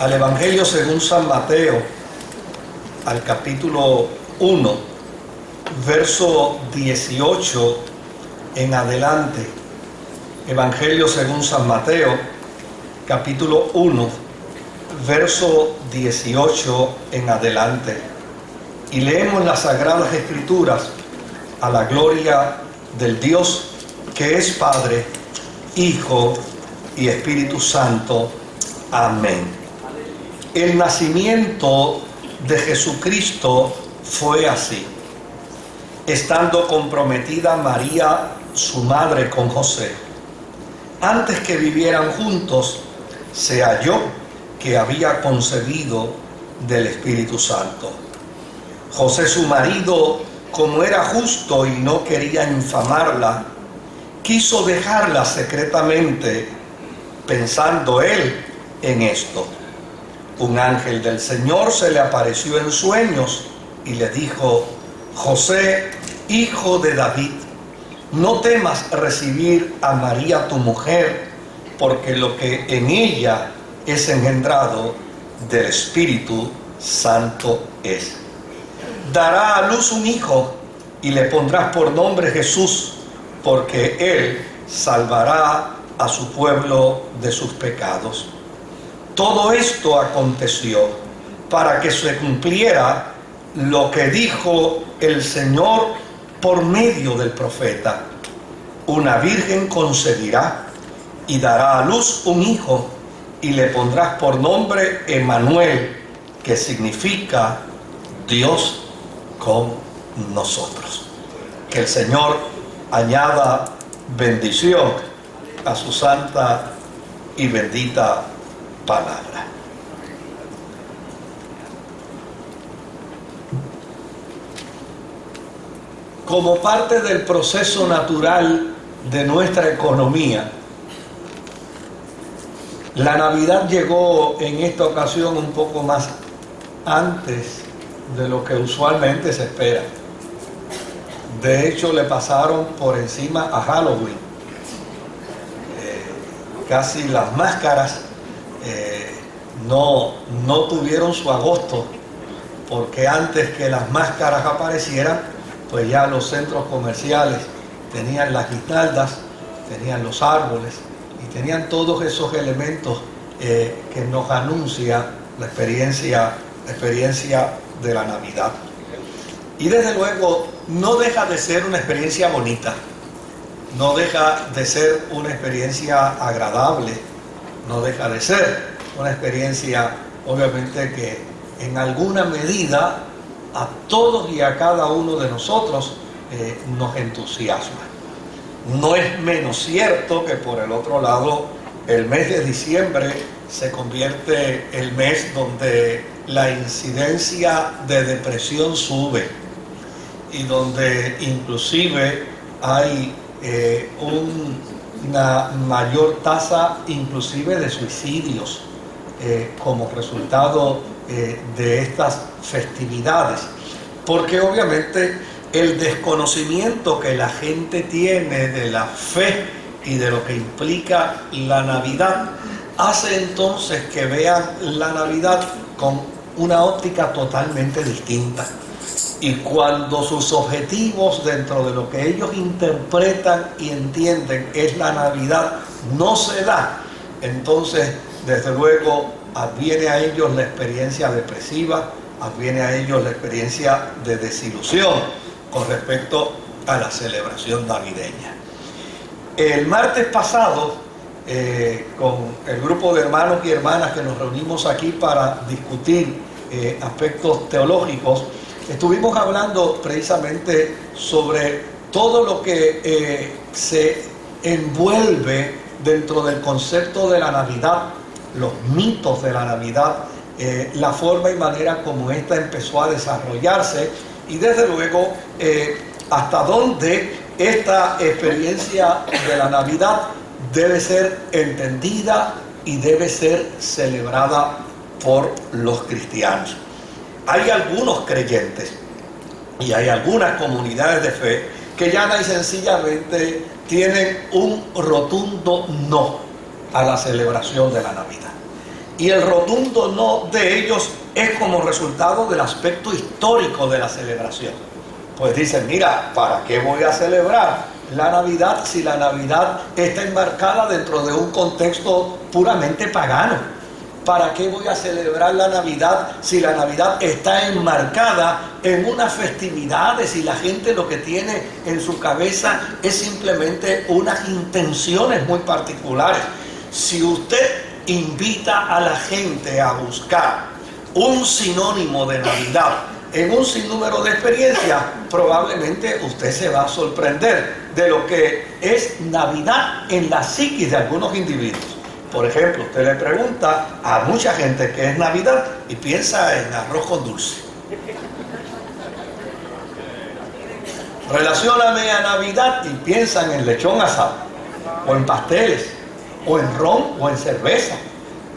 al Evangelio según San Mateo, al capítulo 1, verso 18 en adelante. Evangelio según San Mateo, capítulo 1, verso 18 en adelante. Y leemos las Sagradas Escrituras a la gloria del Dios que es Padre, Hijo y Espíritu Santo. Amén. El nacimiento de Jesucristo fue así. Estando comprometida María, su madre, con José, antes que vivieran juntos, se halló que había concebido del Espíritu Santo. José, su marido, como era justo y no quería infamarla, quiso dejarla secretamente, pensando él en esto. Un ángel del Señor se le apareció en sueños y le dijo: José, hijo de David, no temas recibir a María tu mujer, porque lo que en ella es engendrado del Espíritu Santo es. Dará a luz un hijo y le pondrás por nombre Jesús, porque él salvará a su pueblo de sus pecados. Todo esto aconteció para que se cumpliera lo que dijo el Señor por medio del profeta: una virgen concebirá y dará a luz un hijo, y le pondrás por nombre Emmanuel, que significa Dios con nosotros. Que el Señor añada bendición a su santa y bendita palabra. Como parte del proceso natural de nuestra economía, la Navidad llegó en esta ocasión un poco más antes de lo que usualmente se espera. De hecho, le pasaron por encima a Halloween. Casi las máscaras no tuvieron su agosto, porque antes que las máscaras aparecieran, pues ya los centros comerciales tenían las guirnaldas, tenían los árboles y tenían todos esos elementos que nos anuncia la experiencia de la Navidad. Y desde luego no deja de ser una experiencia bonita, no deja de ser una experiencia agradable, no deja de ser una experiencia, obviamente, que en alguna medida a todos y a cada uno de nosotros nos entusiasma. No es menos cierto que, por el otro lado, el mes de diciembre se convierte el mes donde la incidencia de depresión sube y donde inclusive hay una mayor tasa inclusive de suicidios como resultado de estas festividades, porque obviamente el desconocimiento que la gente tiene de la fe y de lo que implica la Navidad hace entonces que vean la Navidad con una óptica totalmente distinta. Y cuando sus objetivos dentro de lo que ellos interpretan y entienden es la Navidad, no se da, entonces desde luego adviene a ellos la experiencia depresiva, adviene a ellos la experiencia de desilusión con respecto a la celebración navideña. El martes pasado, con el grupo de hermanos y hermanas que nos reunimos aquí para discutir aspectos teológicos, estuvimos hablando precisamente sobre todo lo que se envuelve dentro del concepto de la Navidad, los mitos de la Navidad, la forma y manera como ésta empezó a desarrollarse y desde luego hasta dónde esta experiencia de la Navidad debe ser entendida y debe ser celebrada por los cristianos. Hay algunos creyentes y hay algunas comunidades de fe que llana y sencillamente tienen un rotundo no a la celebración de la Navidad. Y el rotundo no de ellos es como resultado del aspecto histórico de la celebración. Pues dicen, mira, ¿para qué voy a celebrar la Navidad si la Navidad está enmarcada dentro de un contexto puramente pagano? ¿Para qué voy a celebrar la Navidad si la Navidad está enmarcada en unas festividades y la gente lo que tiene en su cabeza es simplemente unas intenciones muy particulares? Si usted invita a la gente a buscar un sinónimo de Navidad en un sinnúmero de experiencias, probablemente usted se va a sorprender de lo que es Navidad en la psiquis de algunos individuos. Por ejemplo, usted le pregunta a mucha gente qué es Navidad y piensa en arroz con dulce. Relacióname a Navidad y piensan en lechón asado, o en pasteles, o en ron, o en cerveza.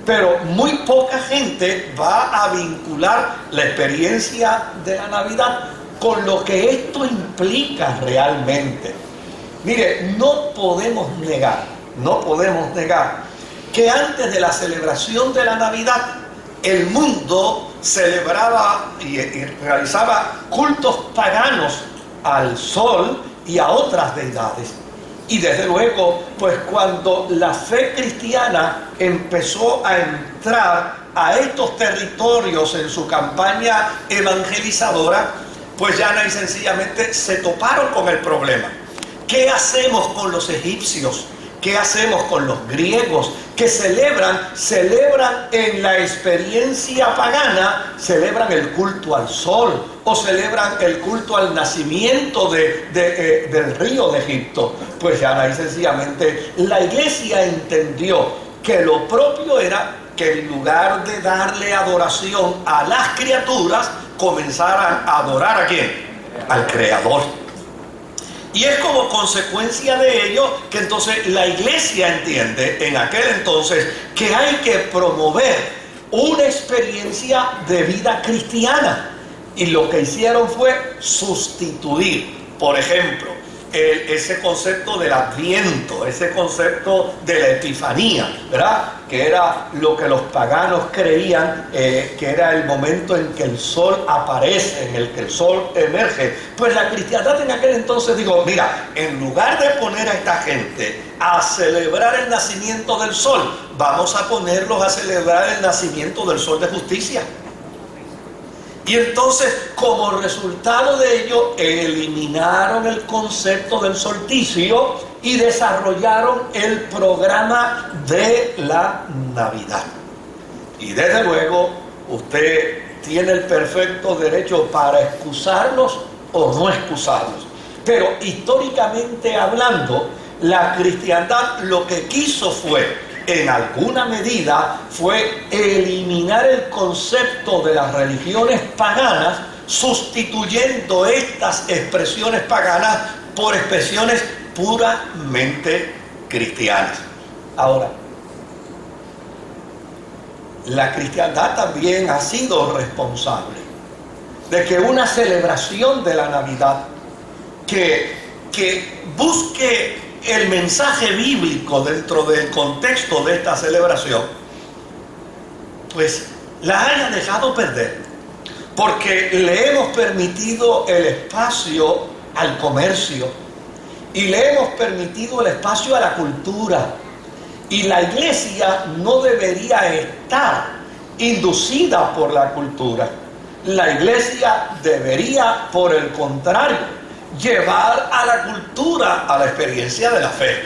Pero muy poca gente va a vincular la experiencia de la Navidad con lo que esto implica realmente. Mire, no podemos negar que antes de la celebración de la Navidad, el mundo celebraba y realizaba cultos paganos al sol y a otras deidades. Y desde luego, pues cuando la fe cristiana empezó a entrar a estos territorios en su campaña evangelizadora, pues ya y sencillamente se toparon con el problema. ¿Qué hacemos con los egipcios? ¿Qué hacemos con los griegos que celebran en la experiencia pagana, celebran el culto al sol o celebran el culto al nacimiento del río de Egipto? Pues ya y sencillamente la iglesia entendió que lo propio era que en lugar de darle adoración a las criaturas, comenzaran a adorar ¿a quién? Al Creador. Y es como consecuencia de ello que entonces la iglesia entiende en aquel entonces que hay que promover una experiencia de vida cristiana. Y lo que hicieron fue sustituir, por ejemplo, ese concepto del Adviento, ese concepto de la Epifanía, ¿verdad? Que era lo que los paganos creían que era el momento en que el sol aparece, en el que el sol emerge. Pues la cristiandad en aquel entonces dijo, mira, en lugar de poner a esta gente a celebrar el nacimiento del sol, vamos a ponerlos a celebrar el nacimiento del sol de justicia. Y entonces, como resultado de ello, eliminaron el concepto del solsticio y desarrollaron el programa de la Navidad. Y desde luego, usted tiene el perfecto derecho para excusarlos o no excusarlos. Pero históricamente hablando, la cristiandad lo que quiso fue, en alguna medida, fue eliminar el concepto de las religiones paganas, sustituyendo estas expresiones paganas por expresiones puramente cristianas. Ahora, la cristiandad también ha sido responsable de que una celebración de la Navidad que busque el mensaje bíblico dentro del contexto de esta celebración, pues la haya dejado perder, porque le hemos permitido el espacio al comercio y le hemos permitido el espacio a la cultura, y la iglesia no debería estar inducida por la cultura. La iglesia debería, por el contrario, llevar a la cultura a la experiencia de la fe.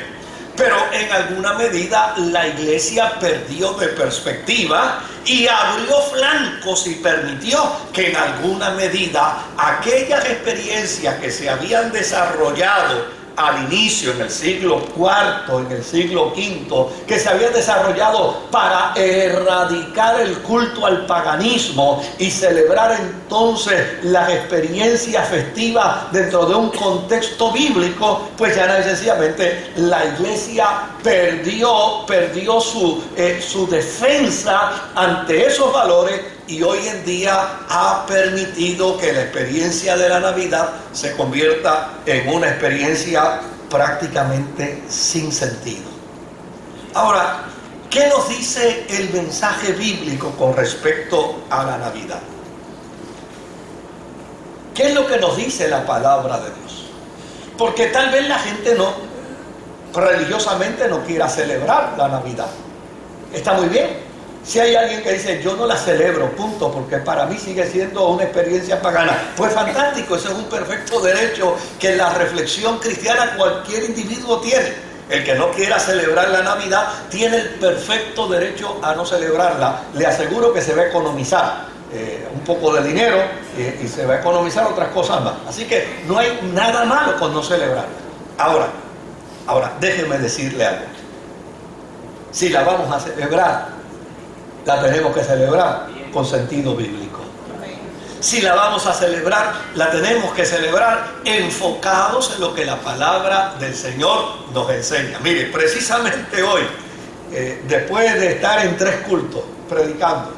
Pero en alguna medida la iglesia perdió de perspectiva y abrió flancos y permitió que en alguna medida aquellas experiencias que se habían desarrollado al inicio, en el siglo IV, en el siglo V, que se habían desarrollado para erradicar el culto al paganismo y celebrar entonces las experiencias festivas dentro de un contexto bíblico, pues ya no, sencillamente la iglesia perdió su defensa ante esos valores, y hoy en día ha permitido que la experiencia de la Navidad se convierta en una experiencia prácticamente sin sentido. Ahora, ¿Qué nos dice el mensaje bíblico con respecto a la Navidad? ¿Qué es lo que nos dice la palabra de Dios? Porque tal vez la gente religiosamente no quiera celebrar la Navidad. Está muy bien. Si hay alguien que dice, yo no la celebro, punto, porque para mí sigue siendo una experiencia pagana, pues fantástico, ese es un perfecto derecho que en la reflexión cristiana cualquier individuo tiene. El que no quiera celebrar la Navidad tiene el perfecto derecho a no celebrarla. Le aseguro que se va a economizar un poco de dinero y se va a economizar otras cosas más. Así que no hay nada malo con no celebrarla. Ahora, déjeme decirle algo. Si la vamos a celebrar, la tenemos que celebrar con sentido bíblico. Si la vamos a celebrar, la tenemos que celebrar enfocados en lo que la palabra del Señor nos enseña. Mire, precisamente hoy, después de estar en 3 cultos predicando,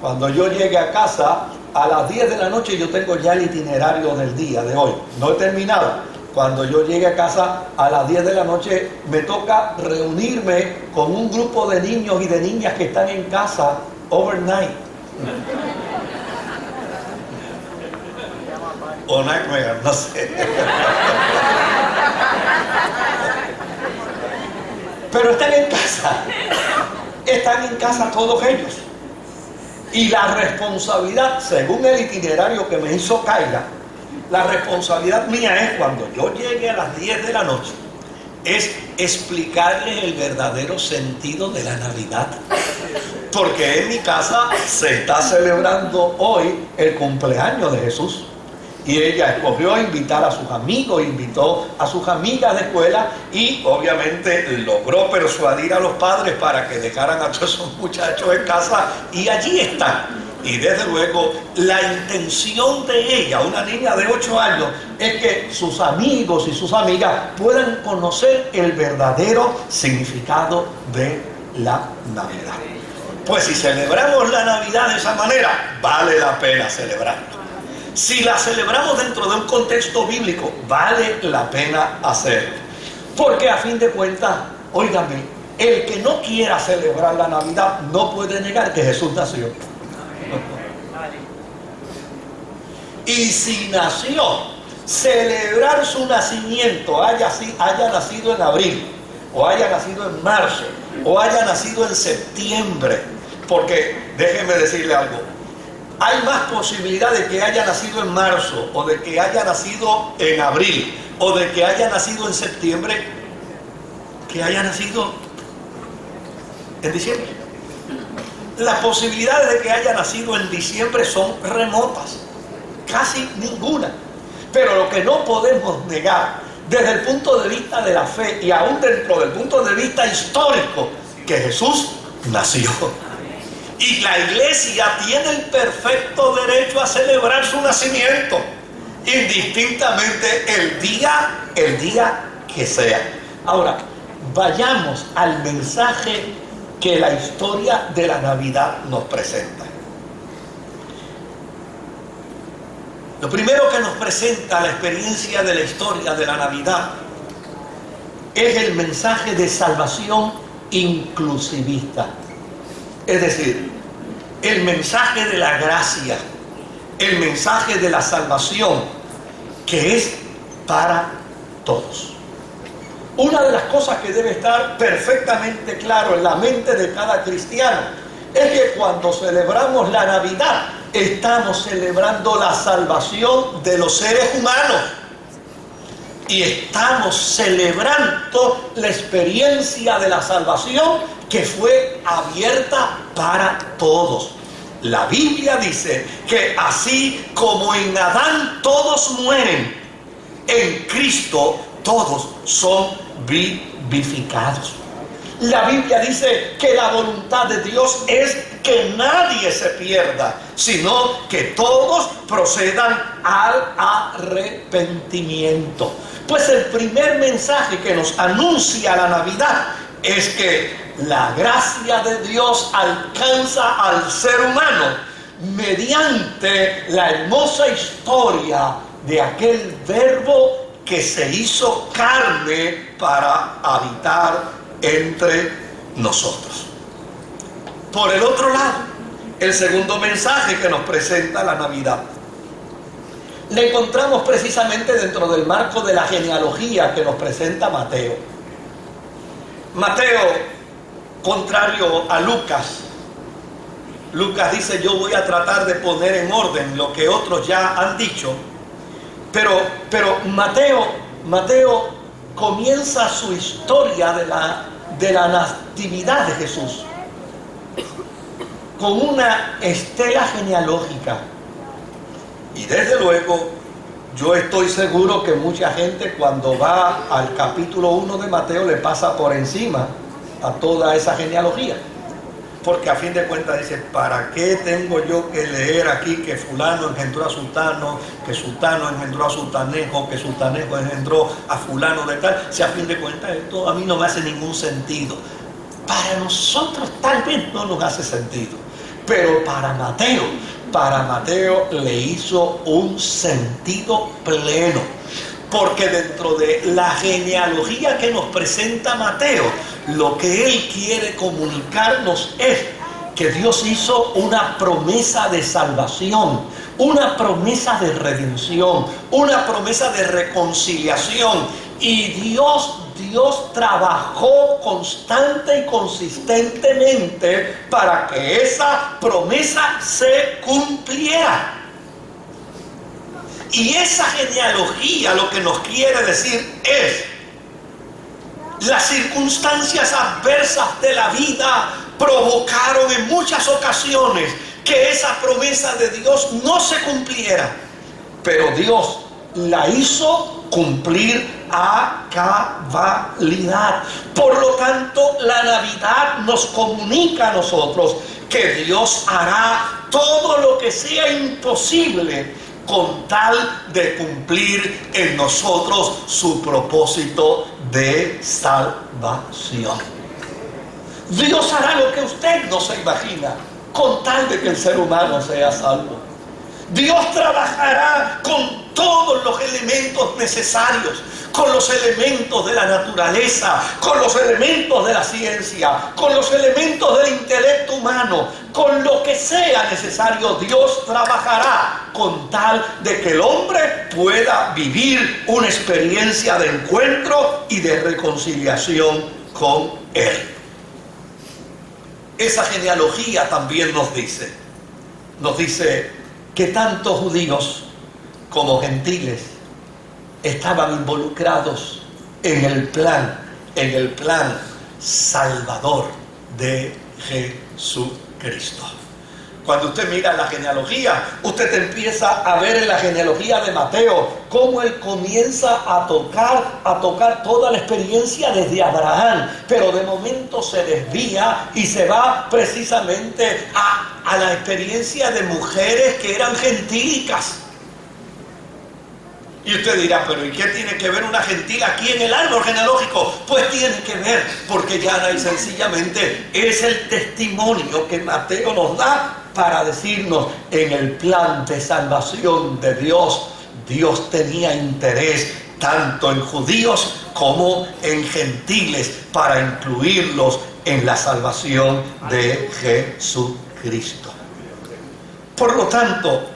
cuando yo llegue a casa a las 10 de la noche, yo tengo ya el itinerario del día de hoy. No he terminado. Cuando yo llegue a casa a las 10 de la noche, me toca reunirme con un grupo de niños y de niñas que están en casa overnight. O nightmare, no sé. Pero están en casa. Están en casa todos ellos. Y la responsabilidad, según el itinerario que me hizo Kaira, la responsabilidad mía es, cuando yo llegue a las 10 de la noche, es explicarles el verdadero sentido de la Navidad. Porque en mi casa se está celebrando hoy el cumpleaños de Jesús. Y ella escogió invitar a sus amigos, invitó a sus amigas de escuela y obviamente logró persuadir a los padres para que dejaran a todos esos muchachos en casa, y allí están. Y desde luego la intención de ella, una niña de 8 años, es que sus amigos y sus amigas puedan conocer el verdadero significado de la Navidad. Pues si celebramos la Navidad de esa manera, vale la pena celebrarla. Si la celebramos dentro de un contexto bíblico, vale la pena hacerlo. Porque a fin de cuentas, óigame, el que no quiera celebrar la Navidad no puede negar que Jesús nació. Y si nació, celebrar su nacimiento, haya nacido en abril, o haya nacido en marzo, o haya nacido en septiembre, porque déjenme decirle algo, hay más posibilidad de que haya nacido en marzo, o de que haya nacido en abril, o de que haya nacido en septiembre, que haya nacido en diciembre. Las posibilidades de que haya nacido en diciembre son remotas, casi ninguna. Pero lo que no podemos negar desde el punto de vista de la fe, y aún dentro del punto de vista histórico, que Jesús nació. Y la iglesia tiene el perfecto derecho a celebrar su nacimiento, indistintamente el día que sea. Ahora, vayamos al mensaje que la historia de la Navidad nos presenta. Lo primero que nos presenta la experiencia de la historia de la Navidad es el mensaje de salvación inclusivista. Es decir, el mensaje de la gracia, el mensaje de la salvación, que es para todos. Una de las cosas que debe estar perfectamente claro en la mente de cada cristiano es que cuando celebramos la Navidad, estamos celebrando la salvación de los seres humanos. Y estamos celebrando la experiencia de la salvación que fue abierta para todos. La Biblia dice que así como en Adán todos mueren, en Cristo todos son vivificados. La Biblia dice que la voluntad de Dios es que nadie se pierda, sino que todos procedan al arrepentimiento. Pues el primer mensaje que nos anuncia la Navidad es que la gracia de Dios alcanza al ser humano mediante la hermosa historia de aquel verbo que se hizo carne para habitar entre nosotros. Por el otro lado, el segundo mensaje que nos presenta la Navidad le encontramos precisamente dentro del marco de la genealogía que nos presenta Mateo. Mateo, contrario a Lucas, Lucas dice: yo voy a tratar de poner en orden lo que otros ya han dicho, pero Mateo comienza su historia de la natividad de Jesús con una estela genealógica. Y desde luego, yo estoy seguro que mucha gente cuando va al capítulo 1 de Mateo le pasa por encima a toda esa genealogía. Porque a fin de cuentas dice: ¿para qué tengo yo que leer aquí que fulano engendró a sultano, que sultano engendró a sultanejo, que sultanejo engendró a fulano de tal? Si a fin de cuentas esto a mí no me hace ningún sentido. Para nosotros tal vez no nos hace sentido, pero para Mateo le hizo un sentido pleno. Porque dentro de la genealogía que nos presenta Mateo, lo que él quiere comunicarnos es que Dios hizo una promesa de salvación, una promesa de redención, una promesa de reconciliación. Y Dios trabajó constante y consistentemente para que esa promesa se cumpliera. Y esa genealogía lo que nos quiere decir es: las circunstancias adversas de la vida provocaron en muchas ocasiones que esa promesa de Dios no se cumpliera, pero Dios la hizo cumplir a cabalidad. Por lo tanto, la Navidad nos comunica a nosotros que Dios hará todo lo que sea imposible con tal de cumplir en nosotros su propósito de salvación. Dios hará lo que usted no se imagina con tal de que el ser humano sea salvo. Dios trabajará con todos los elementos necesarios, con los elementos de la naturaleza, con los elementos de la ciencia, con los elementos del intelecto humano, con lo que sea necesario. Dios trabajará con tal de que el hombre pueda vivir una experiencia de encuentro y de reconciliación con Él. Esa genealogía también nos dice que tanto judíos como gentiles estaban involucrados en el plan salvador de Jesucristo. Cuando usted mira la genealogía, usted empieza a ver en la genealogía de Mateo cómo él comienza a tocar toda la experiencia desde Abraham, pero de momento se desvía y se va precisamente a la experiencia de mujeres que eran gentílicas. Y usted dirá: pero ¿y qué tiene que ver una gentil aquí en el árbol genealógico? Pues tiene que ver, porque ya y sencillamente es el testimonio que Mateo nos da para decirnos: en el plan de salvación de Dios, Dios tenía interés tanto en judíos como en gentiles para incluirlos en la salvación de Jesucristo. Por lo tanto,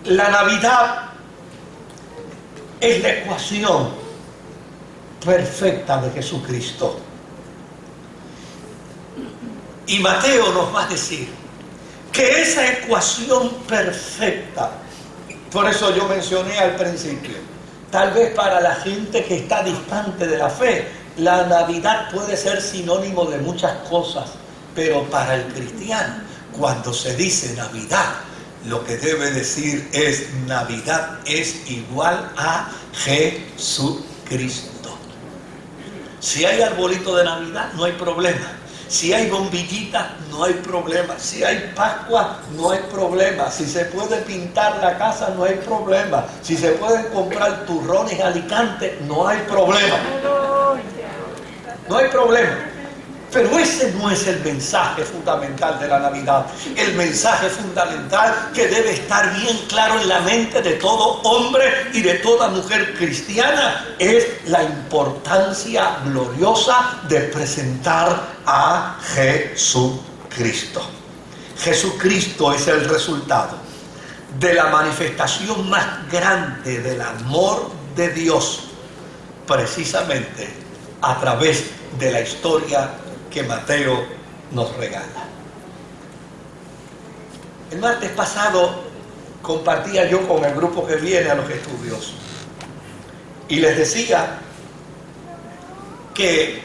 la Navidad es la ecuación perfecta de Jesucristo. Y Mateo nos va a decir que esa ecuación perfecta, por eso yo mencioné al principio, tal vez para la gente que está distante de la fe, la Navidad puede ser sinónimo de muchas cosas, pero para el cristiano, cuando se dice Navidad, lo que debe decir es: Navidad es igual a Jesucristo. Si hay arbolito de Navidad, no hay problema. Si hay bombillitas, no hay problema. Si hay Pascua, no hay problema. Si se puede pintar la casa, no hay problema. Si se pueden comprar turrones en Alicante, no hay problema. No hay problema. Pero ese no es el mensaje fundamental de la Navidad. El mensaje fundamental que debe estar bien claro en la mente de todo hombre y de toda mujer cristiana es la importancia gloriosa de presentar a Jesucristo. Jesucristo es el resultado de la manifestación más grande del amor de Dios, precisamente a través de la historia que Mateo nos regala. El martes pasado compartía yo con el grupo que viene a los estudios y les decía que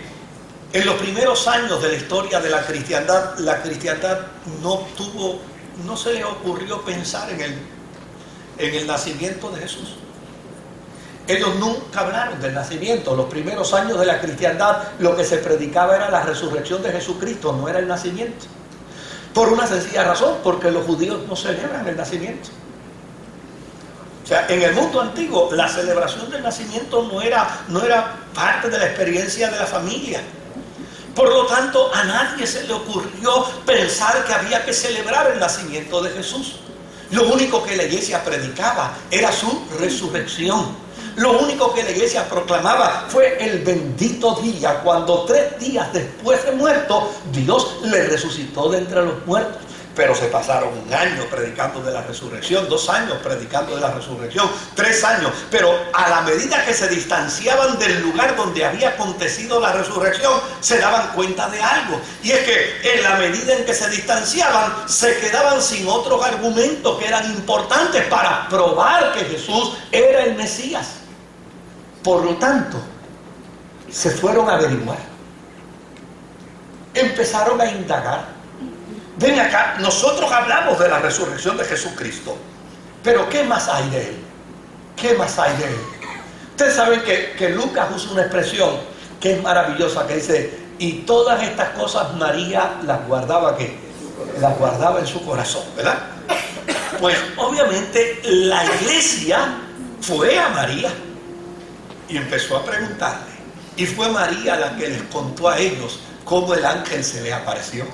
en los primeros años de la historia de la cristiandad no se le ocurrió pensar en el nacimiento de Jesús. Ellos nunca hablaron del nacimiento. Los primeros años de la cristiandad lo que se predicaba era la resurrección de Jesucristo, no era el nacimiento. Por una sencilla razón, porque los judíos no celebran el nacimiento. O sea, en el mundo antiguo la celebración del nacimiento no era parte de la experiencia de la familia. Por lo tanto, a nadie se le ocurrió pensar que había que celebrar el nacimiento de Jesús. Lo único que la iglesia predicaba era su resurrección. Lo único que la iglesia proclamaba fue el bendito día cuando 3 días después de muerto Dios le resucitó de entre los muertos. Pero se pasaron 1 año predicando de la resurrección, 2 años predicando de la resurrección, 3 años. Pero a la medida que se distanciaban del lugar donde había acontecido la resurrección, se daban cuenta de algo. Y es que en la medida en que se distanciaban, se quedaban sin otros argumentos que eran importantes para probar que Jesús era el Mesías. Por lo tanto, se fueron a averiguar. Empezaron a indagar. Ven acá, nosotros hablamos de la resurrección de Jesucristo, pero ¿qué más hay de Él? ¿Qué más hay de Él? Ustedes saben que Lucas usa una expresión que es maravillosa, que dice, y todas estas cosas María las guardaba, ¿qué? Las guardaba en su corazón, ¿verdad? Pues obviamente la iglesia fue a María y empezó a preguntarle, y fue María la que les contó a ellos cómo el ángel se le apareció.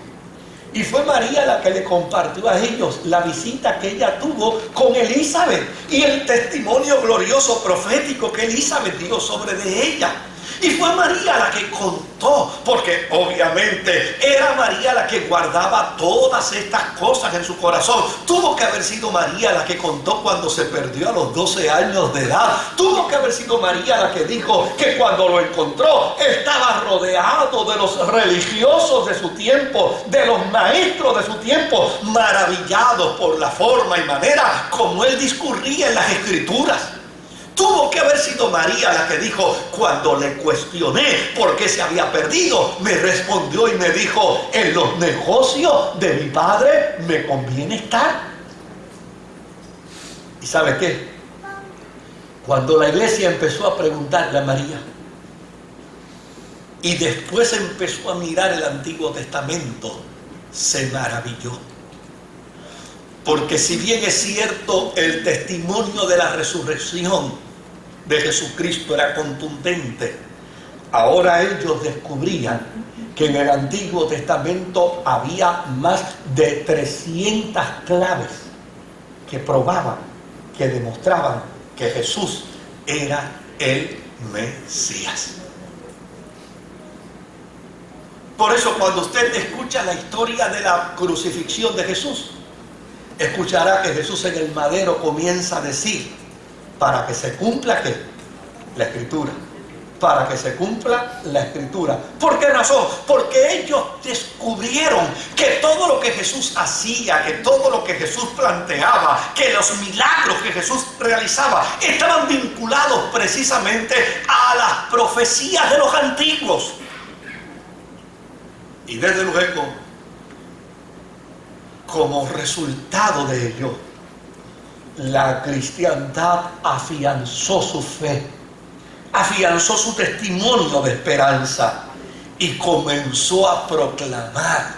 Y fue María la que le compartió a ellos la visita que ella tuvo con Elizabeth y el testimonio glorioso profético que Elizabeth dio sobre de ella. Y fue María la que contó, porque obviamente era María la que guardaba todas estas cosas en su corazón. Tuvo que haber sido María la que contó cuando se perdió a los 12 años de edad. Tuvo que haber sido María la que dijo que cuando lo encontró estaba rodeado de los religiosos de su tiempo, de los maestros de su tiempo, maravillados por la forma y manera como él discurría en las escrituras. Tuvo que haber sido María la que dijo, cuando le cuestioné por qué se había perdido, me respondió y me dijo, en los negocios de mi padre me conviene estar. ¿Y sabe qué? Cuando la iglesia empezó a preguntarle a María, y después empezó a mirar el Antiguo Testamento, se maravilló. Porque si bien es cierto, el testimonio de la resurrección de Jesucristo era contundente, ahora ellos descubrían que en el Antiguo Testamento había más de 300 claves que probaban, que demostraban que Jesús era el Mesías. Por eso cuando usted escucha la historia de la crucifixión de Jesús, escuchará que Jesús en el madero comienza a decir, para que se cumpla ¿qué? La Escritura. Para que se cumpla la Escritura. ¿Por qué razón? Porque ellos descubrieron que todo lo que Jesús hacía, que todo lo que Jesús planteaba, que los milagros que Jesús realizaba, estaban vinculados precisamente a las profecías de los antiguos. Y desde luego, como resultado de ello, la cristiandad afianzó su fe, afianzó su testimonio de esperanza y comenzó a proclamar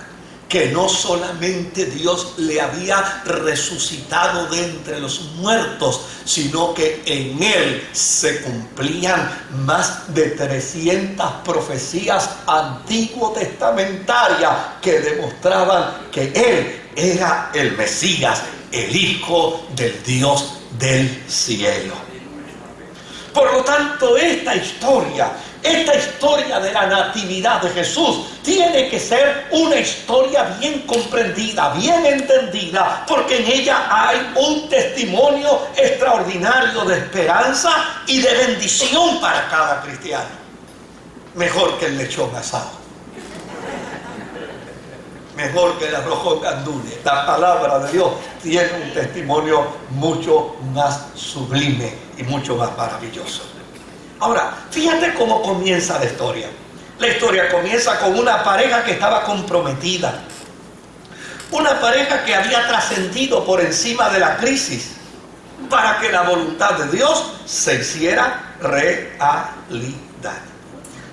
que no solamente Dios le había resucitado de entre los muertos, sino que en Él se cumplían más de 300 profecías antiguo testamentarias que demostraban que Él era el Mesías, el Hijo del Dios del cielo. Por lo tanto, esta historia de la natividad de Jesús tiene que ser una historia bien comprendida, bien entendida, porque en ella hay un testimonio extraordinario de esperanza y de bendición para cada cristiano. Mejor que el lechón asado, mejor que el arroz con gandules. La palabra de Dios tiene un testimonio mucho más sublime y mucho más maravilloso. Ahora, fíjate cómo comienza la historia. La historia comienza con una pareja que estaba comprometida. Una pareja que había trascendido por encima de la crisis para que la voluntad de Dios se hiciera realidad.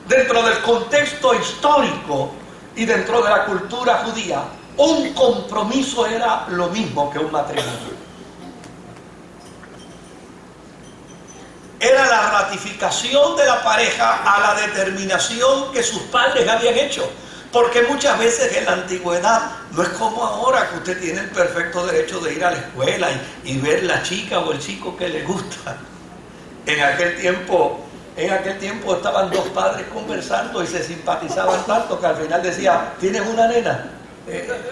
Dentro del contexto histórico y dentro de la cultura judía, un compromiso era lo mismo que un matrimonio. Era la ratificación de la pareja a la determinación que sus padres habían hecho. Porque muchas veces en la antigüedad no es como ahora, que usted tiene el perfecto derecho de ir a la escuela y ver la chica o el chico que le gusta. En aquel tiempo estaban dos padres conversando y se simpatizaban tanto que al final decía: ¿tienes una nena?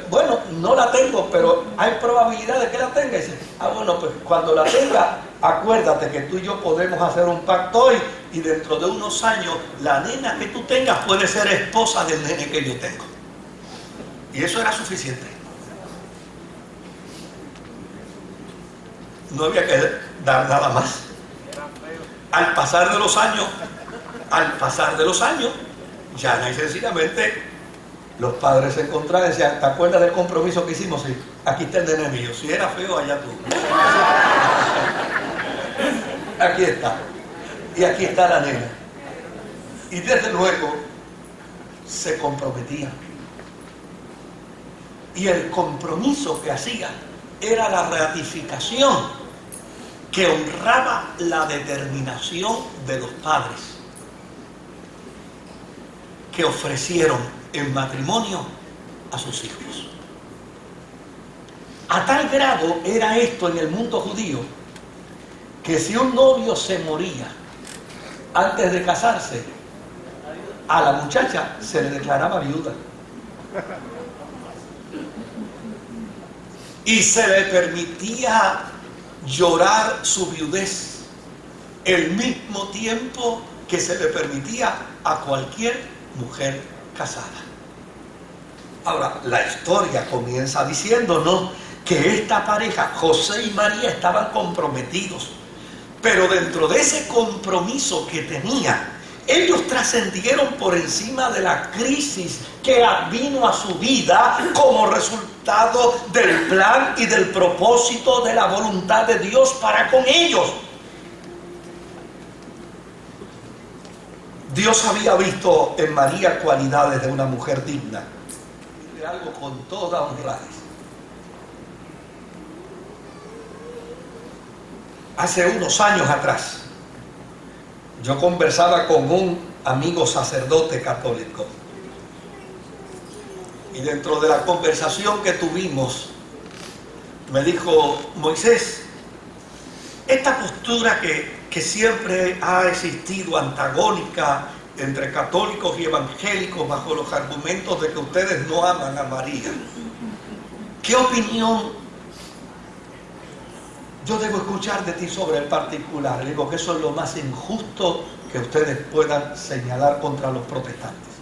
Bueno, no la tengo, pero hay probabilidad de que la tenga. Y dice: bueno, pues cuando la tenga, acuérdate que tú y yo podemos hacer un pacto hoy, y dentro de unos años la nena que tú tengas puede ser esposa del nene que yo tengo. Y eso era suficiente. No había que dar nada más. Al pasar de los años, ya no, y sencillamente los padres se encontraban y decían: ¿te acuerdas del compromiso que hicimos? Sí, aquí está el nene mío. Si era feo, allá tú. Aquí está. Y aquí está la nena. Y desde luego se comprometían. Y el compromiso que hacían era la ratificación que honraba la determinación de los padres, que ofrecieron en matrimonio a sus hijos. A tal grado era esto en el mundo judío, que si un novio se moría antes de casarse, a la muchacha se le declaraba viuda y se le permitía llorar su viudez el mismo tiempo que se le permitía a cualquier mujer casada. Ahora, la historia comienza diciéndonos que esta pareja, José y María, estaban comprometidos, pero dentro de ese compromiso que tenían, ellos trascendieron por encima de la crisis que vino a su vida como resultado del plan y del propósito de la voluntad de Dios para con ellos. Dios había visto en María cualidades de una mujer digna, de algo con toda honradez. Hace unos años atrás, yo conversaba con un amigo sacerdote católico, y dentro de la conversación que tuvimos me dijo: Moisés, esta postura que siempre ha existido antagónica entre católicos y evangélicos bajo los argumentos de que ustedes no aman a María, ¿qué opinión yo debo escuchar de ti sobre el particular? Le digo que eso es lo más injusto que ustedes puedan señalar contra los protestantes.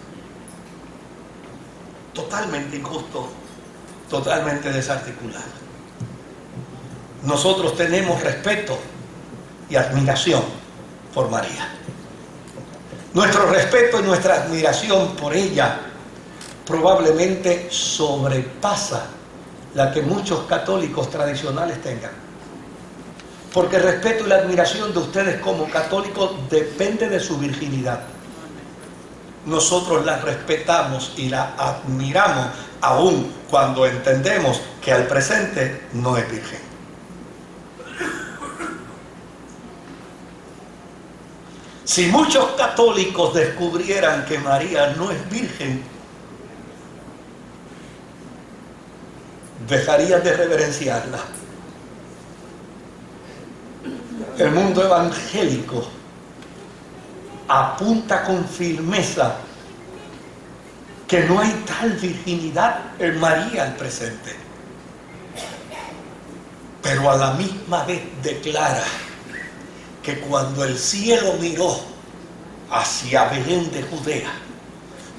Totalmente injusto, totalmente desarticulado. Nosotros tenemos respeto y admiración por María. Nuestro respeto y nuestra admiración por ella probablemente sobrepasa la que muchos católicos tradicionales tengan. Porque el respeto y la admiración de ustedes como católicos depende de su virginidad. Nosotros la respetamos y la admiramos aun cuando entendemos que al presente no es virgen. Si muchos católicos descubrieran que María no es virgen, dejarían de reverenciarla. El mundo evangélico apunta con firmeza que no hay tal virginidad en María al presente, pero a la misma vez declara que cuando el cielo miró hacia Belén de Judea,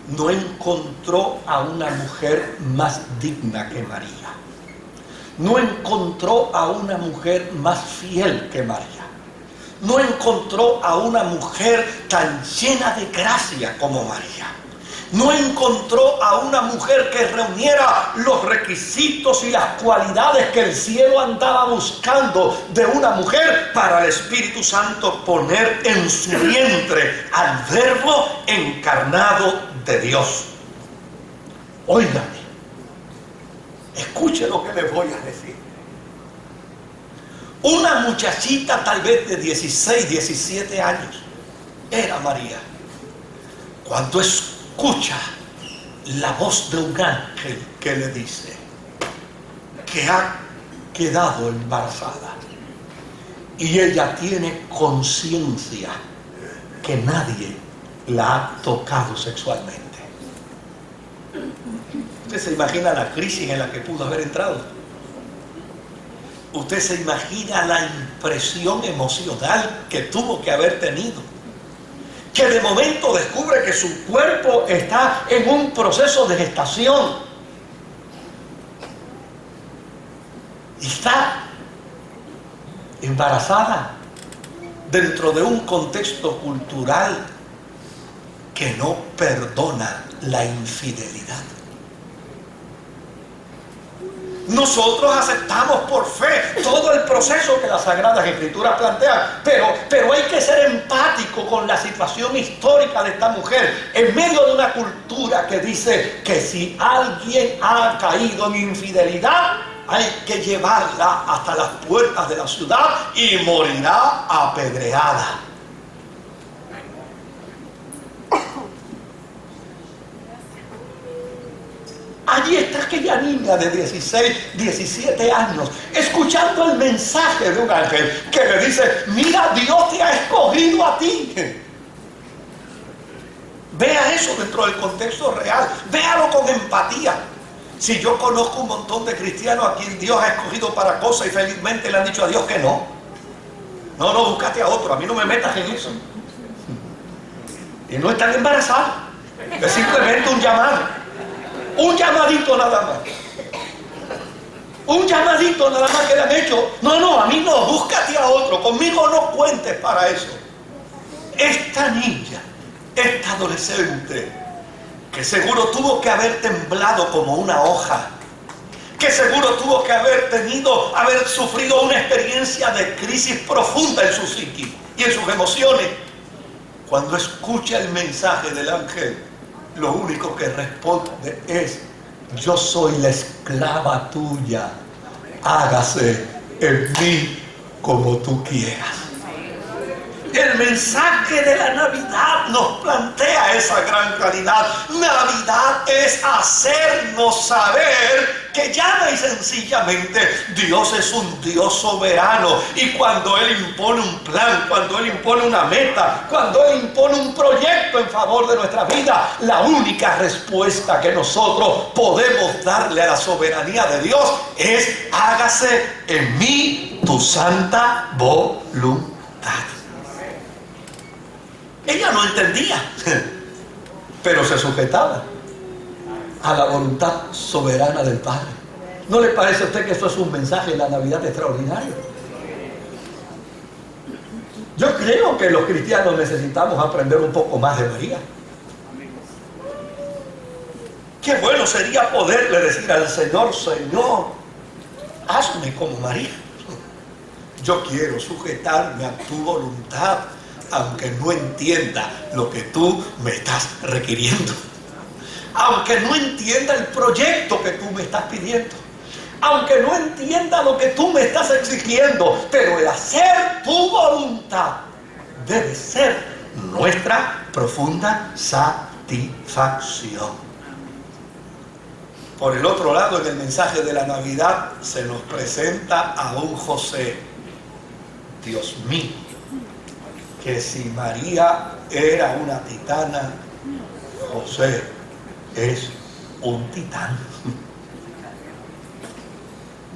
no encontró a una mujer más digna que María. No encontró a una mujer más fiel que María. No encontró a una mujer tan llena de gracia como María. No encontró a una mujer que reuniera los requisitos y las cualidades que el cielo andaba buscando de una mujer para el Espíritu Santo poner en su vientre al Verbo encarnado de Dios. Óigame, escuche lo que les voy a decir. Una muchachita tal vez de 16, 17 años era María. Cuando escucha la voz de un ángel que le dice que ha quedado embarazada y ella tiene conciencia que nadie la ha tocado sexualmente. ¿Usted se imagina la crisis en la que pudo haber entrado? ¿Usted se imagina la impresión emocional que tuvo que haber tenido? Que de momento descubre que su cuerpo está en un proceso de gestación. Y está embarazada dentro de un contexto cultural que no perdona la infidelidad. Nosotros aceptamos por fe todo el proceso que las Sagradas Escrituras plantean, pero hay que ser empático con la situación histórica de esta mujer en medio de una cultura que dice que si alguien ha caído en infidelidad, hay que llevarla hasta las puertas de la ciudad y morirá apedreada. Allí está aquella niña de 16, 17 años, escuchando el mensaje de un ángel que le dice: mira, Dios te ha escogido a ti. Vea eso dentro del contexto real, véalo con empatía. Si yo conozco un montón de cristianos a quien Dios ha escogido para cosas y felizmente le han dicho a Dios que no. No, búscate a otro, a mí no me metas en eso. Y no están embarazados, es simplemente un llamado. Un llamadito nada más. Un llamadito nada más que le han hecho. No, a mí no, búscate a otro. Conmigo no cuentes para eso. Esta niña, esta adolescente, que seguro tuvo que haber temblado como una hoja, que seguro tuvo que haber sufrido una experiencia de crisis profunda en su psiquis y en sus emociones, cuando escucha el mensaje del ángel, lo único que responde es: yo soy la esclava tuya, hágase en mí como tú quieras. El mensaje de la Navidad nos plantea esa gran claridad. Navidad es hacernos saber que llana y sencillamente Dios es un Dios soberano, y cuando Él impone un plan, cuando Él impone una meta, cuando Él impone un proyecto en favor de nuestra vida, la única respuesta que nosotros podemos darle a la soberanía de Dios es: hágase en mí tu santa voluntad. Ella no entendía, pero se sujetaba a la voluntad soberana del Padre. ¿No le parece a usted que esto es un mensaje de la Navidad extraordinario? Yo creo que los cristianos necesitamos aprender un poco más de María. Qué bueno sería poderle decir al Señor: Señor, hazme como María. Yo quiero sujetarme a tu voluntad, aunque no entienda lo que tú me estás requiriendo. aunque no entienda el proyecto que tú me estás pidiendo, aunque no entienda lo que tú me estás exigiendo, pero el hacer tu voluntad debe ser nuestra profunda satisfacción. Por el otro lado, en el mensaje de la Navidad se nos presenta a un José, Dios mío, que si María era una titana, José es un titán.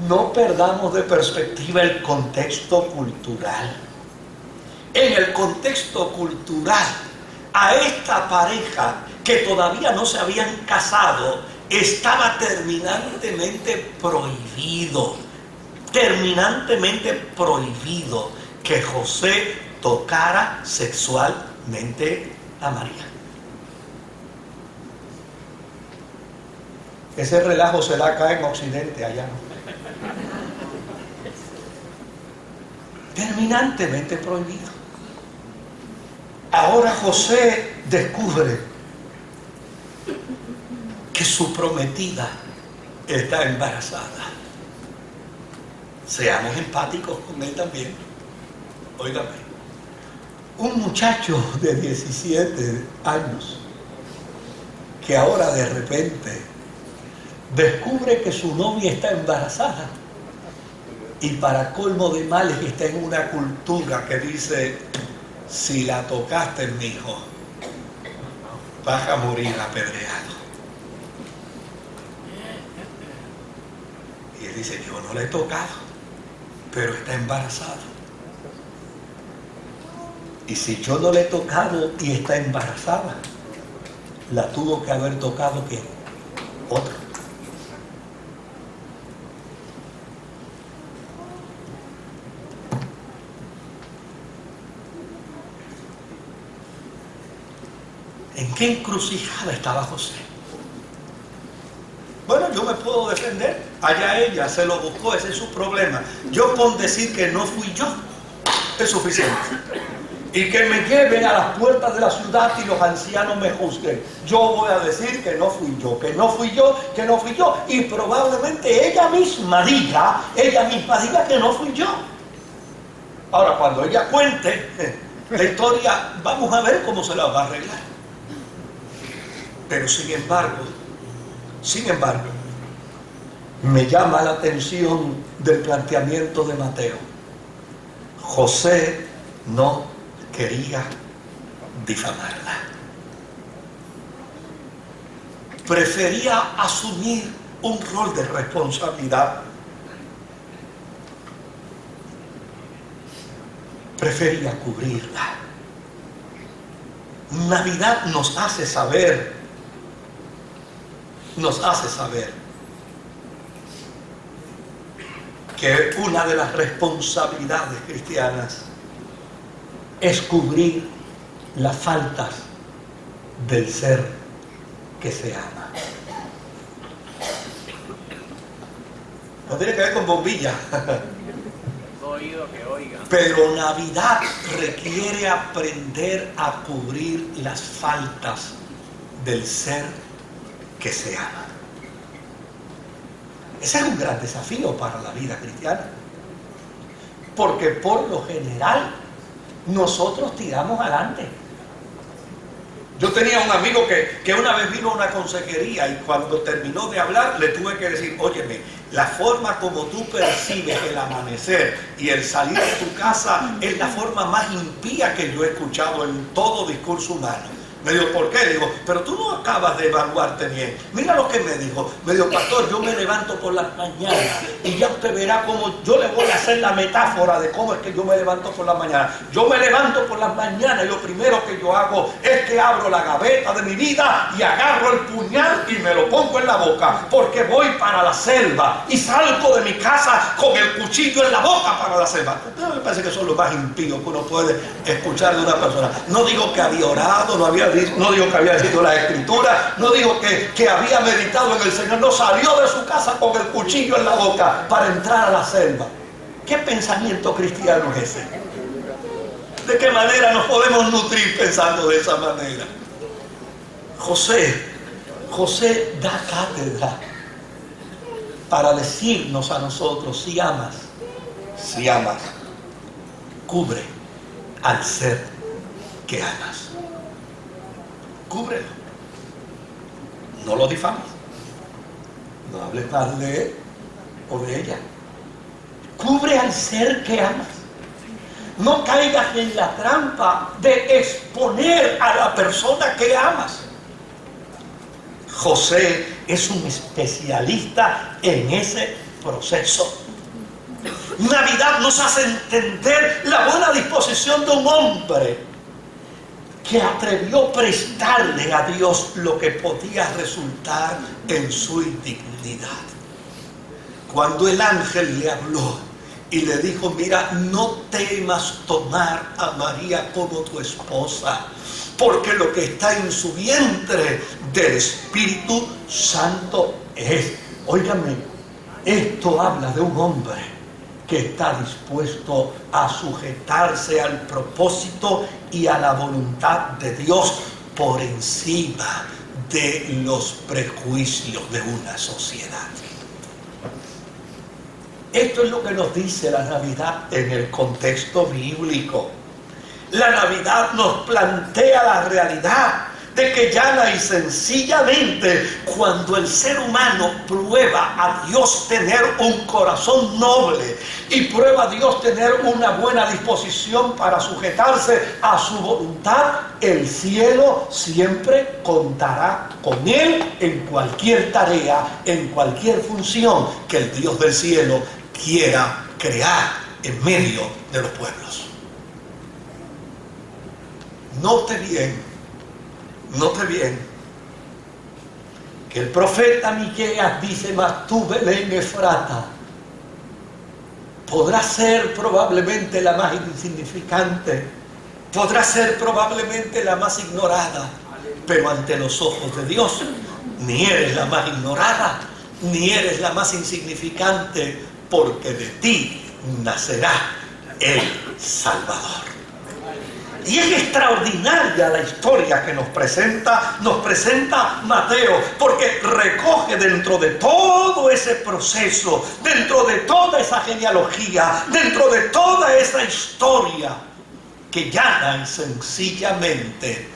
No perdamos de perspectiva el contexto cultural. En el contexto cultural, a esta pareja que todavía no se habían casado, estaba terminantemente prohibido que José tocara sexualmente a María. Ese relajo se da acá en Occidente, allá no. Terminantemente prohibido. Ahora José descubre que su prometida está embarazada. Seamos empáticos con él también. Óigame, un muchacho de 17 años que ahora de repente descubre que su novia está embarazada y para colmo de males está en una cultura que dice: si la tocaste, mijo, vas a morir apedreado. Y él dice: yo no la he tocado, pero está embarazada. Y si yo no la he tocado y está embarazada, la tuvo que haber tocado ¿quién? Otro. ¿En qué encrucijada estaba José? Bueno, yo me puedo defender. Allá ella se lo buscó, ese es su problema. Yo con decir que no fui yo es suficiente. Y que me lleven a las puertas de la ciudad y los ancianos me juzguen. Yo voy a decir que no fui yo, que no fui yo, que no fui yo. Y probablemente ella misma diga que no fui yo. Ahora, cuando ella cuente la historia, vamos a ver cómo se la va a arreglar. Pero sin embargo, me llama la atención del planteamiento de Mateo. José no quería difamarla. Prefería asumir un rol de responsabilidad. Prefería cubrirla. Navidad nos hace saber que una de las responsabilidades cristianas es cubrir las faltas del ser que se ama. No tiene que ver con bombilla. Pero Navidad requiere aprender a cubrir las faltas del ser que se ama. Ese es un gran desafío para la vida cristiana, porque por lo general nosotros tiramos adelante. Yo tenía un amigo que una vez vino a una consejería y cuando terminó de hablar le tuve que decir: óyeme, la forma como tú percibes el amanecer y el salir de tu casa es la forma más impía que yo he escuchado en todo discurso humano. Me dijo: ¿por qué? Le digo: pero tú no acabas de evaluarte bien. Mira lo que me dijo. Me dijo: pastor, yo me levanto por las mañanas y ya usted verá cómo yo le voy a hacer la metáfora de cómo es que yo me levanto por las mañanas. Yo me levanto por las mañanas y lo primero que yo hago es que abro la gaveta de mi vida y agarro el puñal y me lo pongo en la boca, porque voy para la selva y salgo de mi casa con el cuchillo en la boca para la selva. Pero me parece que eso es lo más impío que uno puede escuchar de una persona. No digo que había orado, no digo que había escrito la escritura, no digo que había meditado en el Señor, no, salió de su casa con el cuchillo en la boca para entrar a la selva. ¿Qué pensamiento cristiano es ese? ¿De qué manera nos podemos nutrir pensando de esa manera? José José da cátedra para decirnos a nosotros: si amas, cubre al ser que amas. Cúbrelo. No lo difames. No hables mal de él o de ella. Cubre al ser que amas. No caigas en la trampa de exponer a la persona que amas. José es un especialista en ese proceso. Navidad nos hace entender la buena disposición de un hombre que atrevió prestarle a Dios lo que podía resultar en su indignidad. Cuando el ángel le habló y le dijo: mira, no temas tomar a María como tu esposa, porque lo que está en su vientre del Espíritu Santo es. Óigame, esto habla de un hombre que está dispuesto a sujetarse al propósito y a la voluntad de Dios por encima de los prejuicios de una sociedad. Esto es lo que nos dice la Navidad en el contexto bíblico. La Navidad nos plantea la realidad de que llana y sencillamente cuando el ser humano prueba a Dios tener un corazón noble y prueba a Dios tener una buena disposición para sujetarse a su voluntad, el cielo siempre contará con él en cualquier tarea, en cualquier función que el Dios del cielo quiera crear en medio de los pueblos. Note bien que el profeta Miqueas dice: mas tú, Belén Efrata, podrás ser probablemente la más insignificante, podrás ser probablemente la más ignorada, pero ante los ojos de Dios ni eres la más ignorada, ni eres la más insignificante, porque de ti nacerá el Salvador. Y es extraordinaria la historia que nos presenta Mateo, porque recoge dentro de todo ese proceso, dentro de toda esa genealogía, dentro de toda esa historia, que llana y sencillamente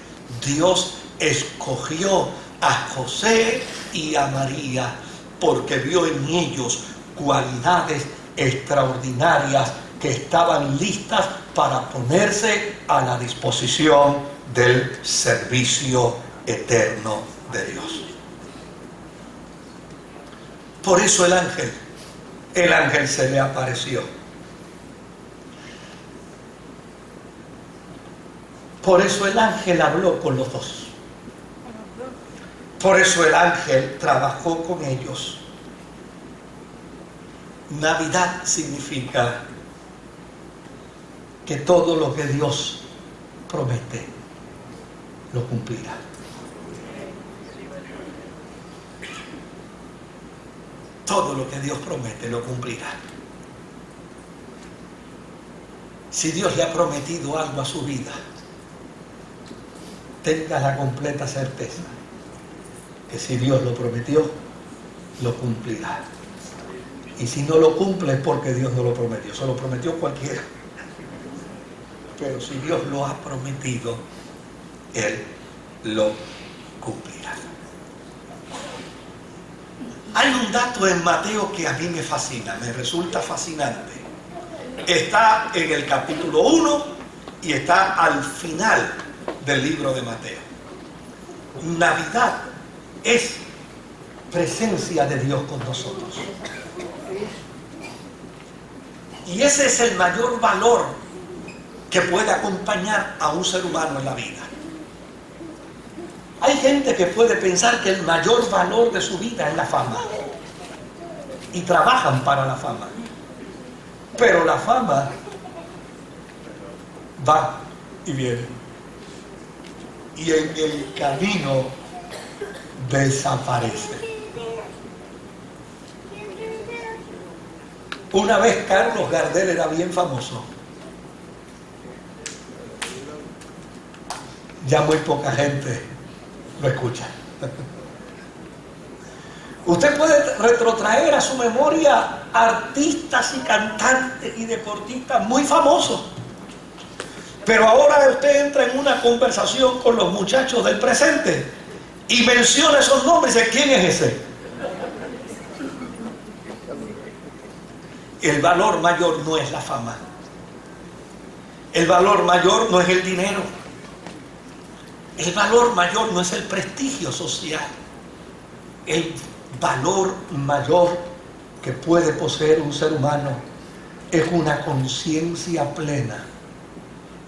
Dios escogió a José y a María porque vio en ellos cualidades extraordinarias que estaban listas para ponerse a la disposición del servicio eterno de Dios. Por eso el ángel se le apareció. Por eso el ángel habló con los dos. Por eso el ángel trabajó con ellos. Navidad significa que todo lo que Dios promete lo cumplirá. Todo lo que Dios promete lo cumplirá. Si Dios le ha prometido algo a su vida, tenga la completa certeza que si Dios lo prometió, lo cumplirá. Y si no lo cumple es porque Dios no lo prometió. Se lo prometió cualquiera. Pero si Dios lo ha prometido, Él lo cumplirá. Hay un dato en Mateo que a mí me fascina, me resulta fascinante. Está en el capítulo 1 y está al final del libro de Mateo. Navidad es presencia de Dios con nosotros. Y ese es el mayor valor que puede acompañar a un ser humano en la vida. Hay gente que puede pensar que el mayor valor de su vida es la fama. Y trabajan para la fama. Pero la fama va y viene. Y en el camino desaparece. Una vez Carlos Gardel era bien famoso. Ya muy poca gente lo escucha. Usted puede retrotraer a su memoria artistas y cantantes y deportistas muy famosos. Pero ahora usted entra en una conversación con los muchachos del presente y menciona esos nombres y dice, ¿quién es ese? El valor mayor no es la fama. El valor mayor no es el dinero. El valor mayor no es el prestigio social. El valor mayor que puede poseer un ser humano es una conciencia plena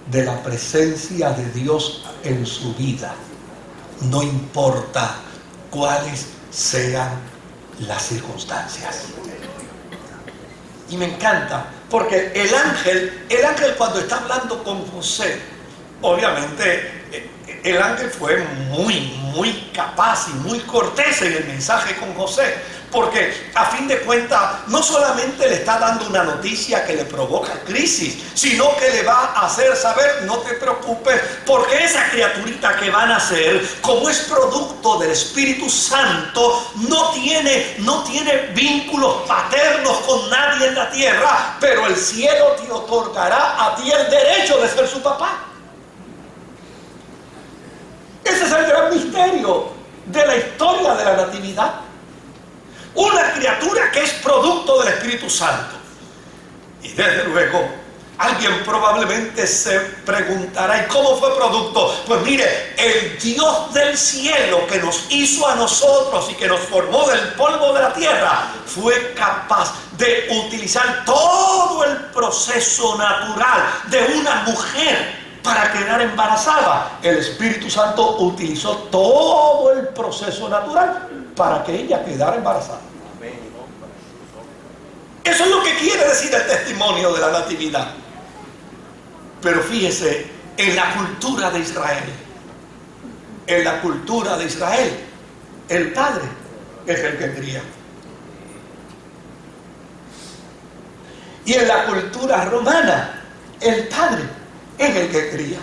de la presencia de Dios en su vida, no importa cuáles sean las circunstancias. Y me encanta, porque el ángel cuando está hablando con José, obviamente el ángel fue muy capaz y muy cortés en el mensaje con José, porque a fin de cuentas no solamente le está dando una noticia que le provoca crisis, sino que le va a hacer saber, no te preocupes, porque esa criaturita que va a nacer, como es producto del Espíritu Santo, no tiene vínculos paternos con nadie en la tierra, pero el cielo te otorgará a ti el derecho de ser su papá. Ese es el gran misterio de la historia de la natividad. Una criatura que es producto del Espíritu Santo. Y desde luego, alguien probablemente se preguntará, ¿y cómo fue producto? Pues mire, el Dios del cielo que nos hizo a nosotros y que nos formó del polvo de la tierra, fue capaz de utilizar todo el proceso natural de una mujer para quedar embarazada. El Espíritu Santo utilizó todo el proceso natural para que ella quedara embarazada. Eso es lo que quiere decir el testimonio de la natividad. Pero fíjese, en la cultura de Israel, el padre es el que cría. Y en la cultura romana, el padre es el que cría.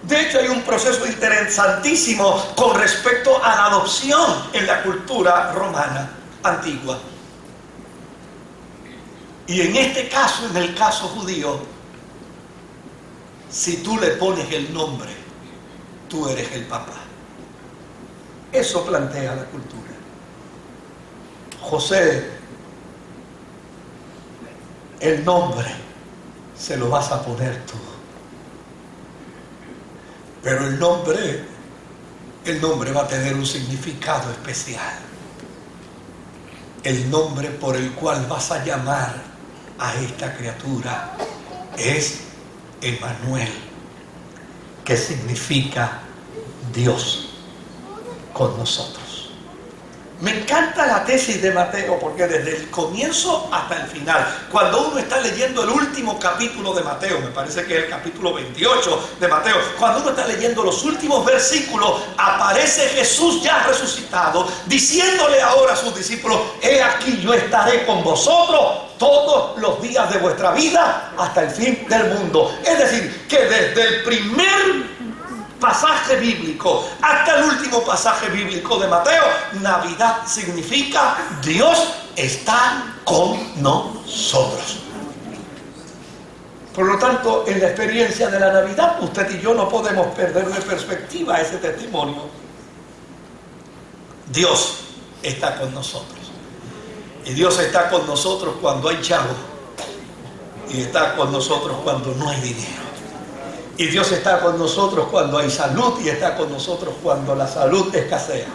De hecho, hay un proceso interesantísimo con respecto a la adopción en la cultura romana antigua. Y en este caso, en el caso judío, si tú le pones el nombre, tú eres el papá. Eso plantea la cultura. José, el nombre se lo vas a poner tú. Pero el nombre va a tener un significado especial. El nombre por el cual vas a llamar a esta criatura es Emmanuel, que significa Dios con nosotros. Me encanta la tesis de Mateo, porque desde el comienzo hasta el final, cuando uno está leyendo el último capítulo de Mateo, me parece que es el capítulo 28 de Mateo, cuando uno está leyendo los últimos versículos, aparece Jesús ya resucitado, diciéndole ahora a sus discípulos, he aquí yo estaré con vosotros todos los días de vuestra vida hasta el fin del mundo. Es decir, que desde el primer pasaje bíblico hasta el último pasaje bíblico de Mateo, Navidad significa Dios está con nosotros. Por lo tanto, en la experiencia de la Navidad, usted y yo no podemos perder de perspectiva ese testimonio. Dios está con nosotros. Y Dios está con nosotros cuando hay chavo. Y está con nosotros cuando no hay dinero. Y Dios está con nosotros cuando hay salud y está con nosotros cuando la salud escasea.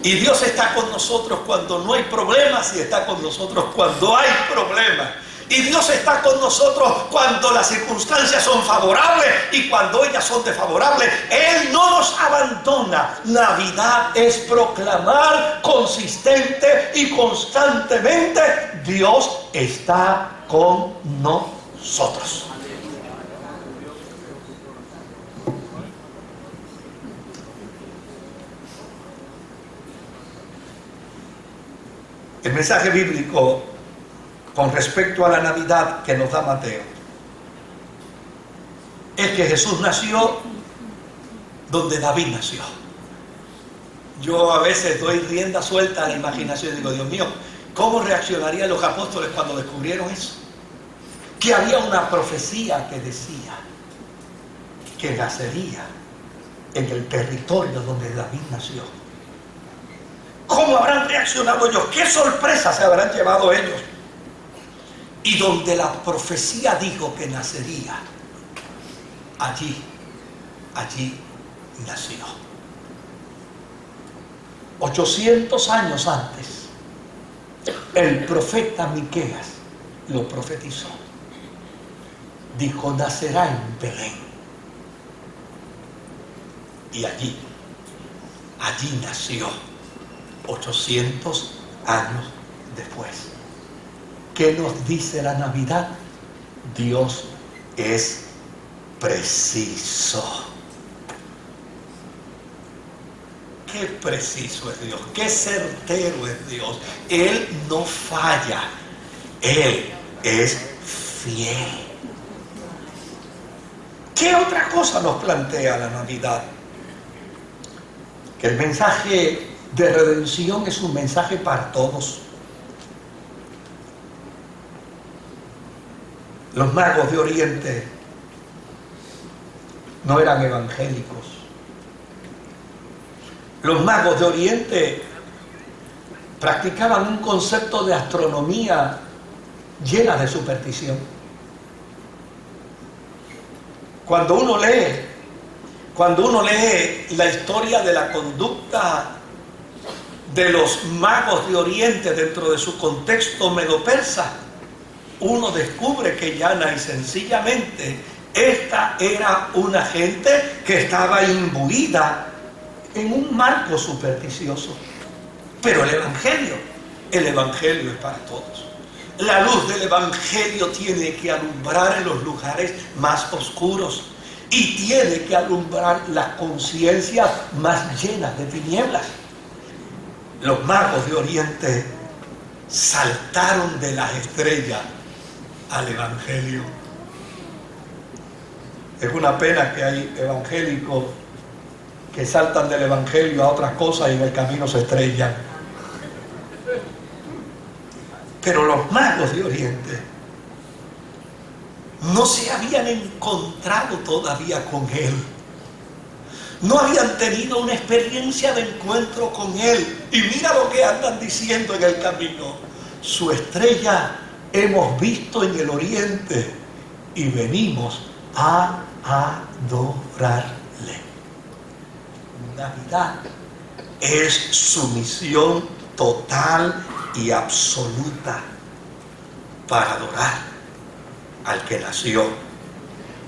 Y Dios está con nosotros cuando no hay problemas y está con nosotros cuando hay problemas. Y Dios está con nosotros cuando las circunstancias son favorables y cuando ellas son desfavorables. Él no nos abandona. Navidad es proclamar consistente y constantemente: Dios está con nosotros. El mensaje bíblico con respecto a la Navidad que nos da Mateo es que Jesús nació donde David nació. Yo a veces doy rienda suelta a la imaginación y digo, Dios mío, ¿cómo reaccionarían los apóstoles cuando descubrieron eso? Que había una profecía que decía que nacería en el territorio donde David nació. ¿Cómo habrán reaccionado ellos? ¿Qué sorpresa se habrán llevado ellos? Y donde la profecía dijo que nacería, allí nació. 800 años antes, el profeta Miqueas lo profetizó. Dijo, nacerá en Belén. Y allí nació 800 años después. ¿Qué nos dice la Navidad? Dios es preciso. Qué preciso es Dios, qué certero es Dios. Él no falla, Él es fiel. ¿Qué otra cosa nos plantea la Navidad? Que el mensaje de redención es un mensaje para todos. Los magos de Oriente no eran evangélicos. Los magos de Oriente practicaban un concepto de astronomía llena de superstición. Cuando uno lee la historia de la conducta de los magos de Oriente dentro de su contexto medo-persa, uno descubre que llana y sencillamente esta era una gente que estaba imbuida en un marco supersticioso. Pero el Evangelio es para todos. La luz del Evangelio tiene que alumbrar en los lugares más oscuros y tiene que alumbrar las conciencias más llenas de tinieblas. Los magos de Oriente saltaron de las estrellas al Evangelio. Es una pena que hay evangélicos que saltan del Evangelio a otras cosas y en el camino se estrellan. Pero los magos de Oriente no se habían encontrado todavía con Él. No habían tenido una experiencia de encuentro con Él. Y mira lo que andan diciendo en el camino. Su estrella hemos visto en el Oriente y venimos a adorarle. Navidad es sumisión total y absoluta para adorar al que nació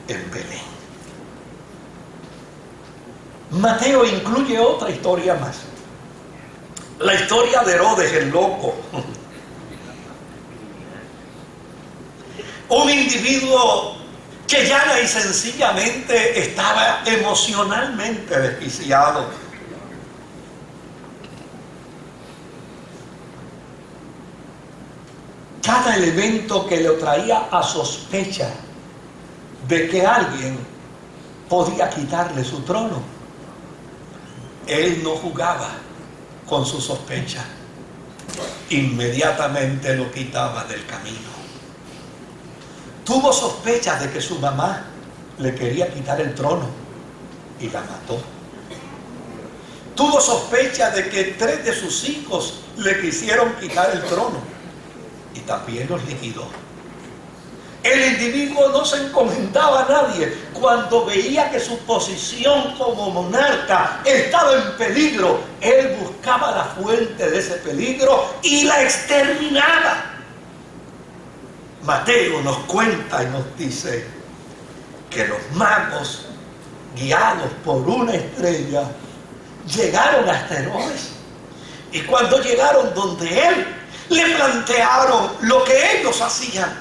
en Belén. Mateo incluye otra historia más. La historia de Herodes el loco. Un individuo que llana y sencillamente estaba emocionalmente desquiciado. Cada elemento que lo traía a sospecha de que alguien podía quitarle su trono, él no jugaba con su sospecha. Inmediatamente lo quitaba del camino. Tuvo sospechas de que su mamá le quería quitar el trono y la mató. Tuvo sospechas de que 3 de sus hijos le quisieron quitar el trono y también los liquidó. El individuo no se encomendaba a nadie. Cuando veía que su posición como monarca estaba en peligro, él buscaba la fuente de ese peligro y la exterminaba. Mateo nos cuenta y nos dice que los magos, guiados por una estrella, llegaron hasta Herodes. Y cuando llegaron donde él, le plantearon lo que ellos hacían.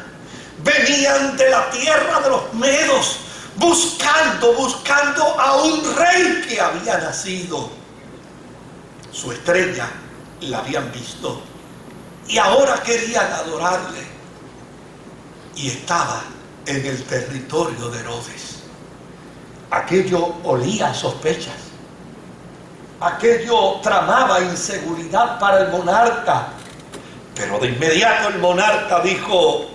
Venían de la tierra de los medos, buscando a un rey que había nacido. Su estrella la habían visto y ahora querían adorarle. Y estaba en el territorio de Herodes. Aquello olía a sospechas. aquello tramaba inseguridad para el monarca. Pero de inmediato el monarca dijo: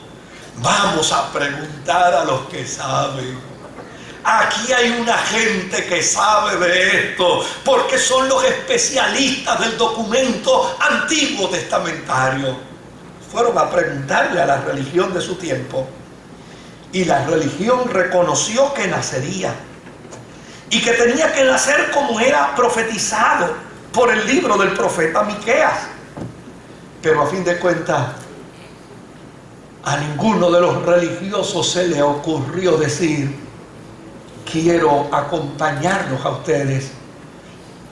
vamos a preguntar a los que saben. Aquí hay una gente que sabe de esto, porque son los especialistas del documento antiguo testamentario. Fueron a preguntarle a la religión de su tiempo, y la religión reconoció que nacería, y que tenía que nacer como era profetizado por el libro del profeta Miqueas. Pero a fin de cuentas, a ninguno de los religiosos se le ocurrió decir: quiero acompañarlos a ustedes,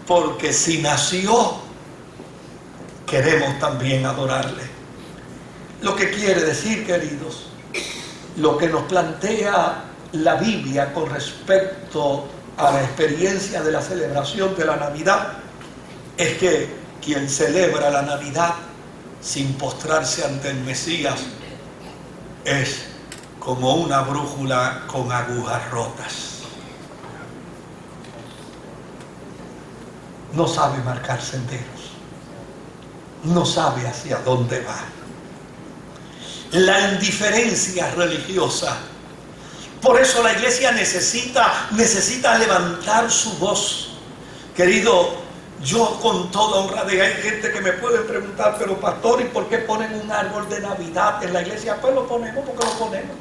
porque si nació, queremos también adorarle. Lo que quiere decir, queridos, lo que nos plantea la Biblia con respecto a la experiencia de la celebración de la Navidad, es que quien celebra la Navidad sin postrarse ante el Mesías es como una brújula con agujas rotas. No sabe marcar senderos, no sabe hacia dónde va. La indiferencia religiosa. Por eso la iglesia necesita levantar su voz. Querido, yo con toda honradez, hay gente que me puede preguntar: pero pastor, ¿y por qué ponen un árbol de Navidad en la iglesia? Pues lo ponemos porque lo ponemos.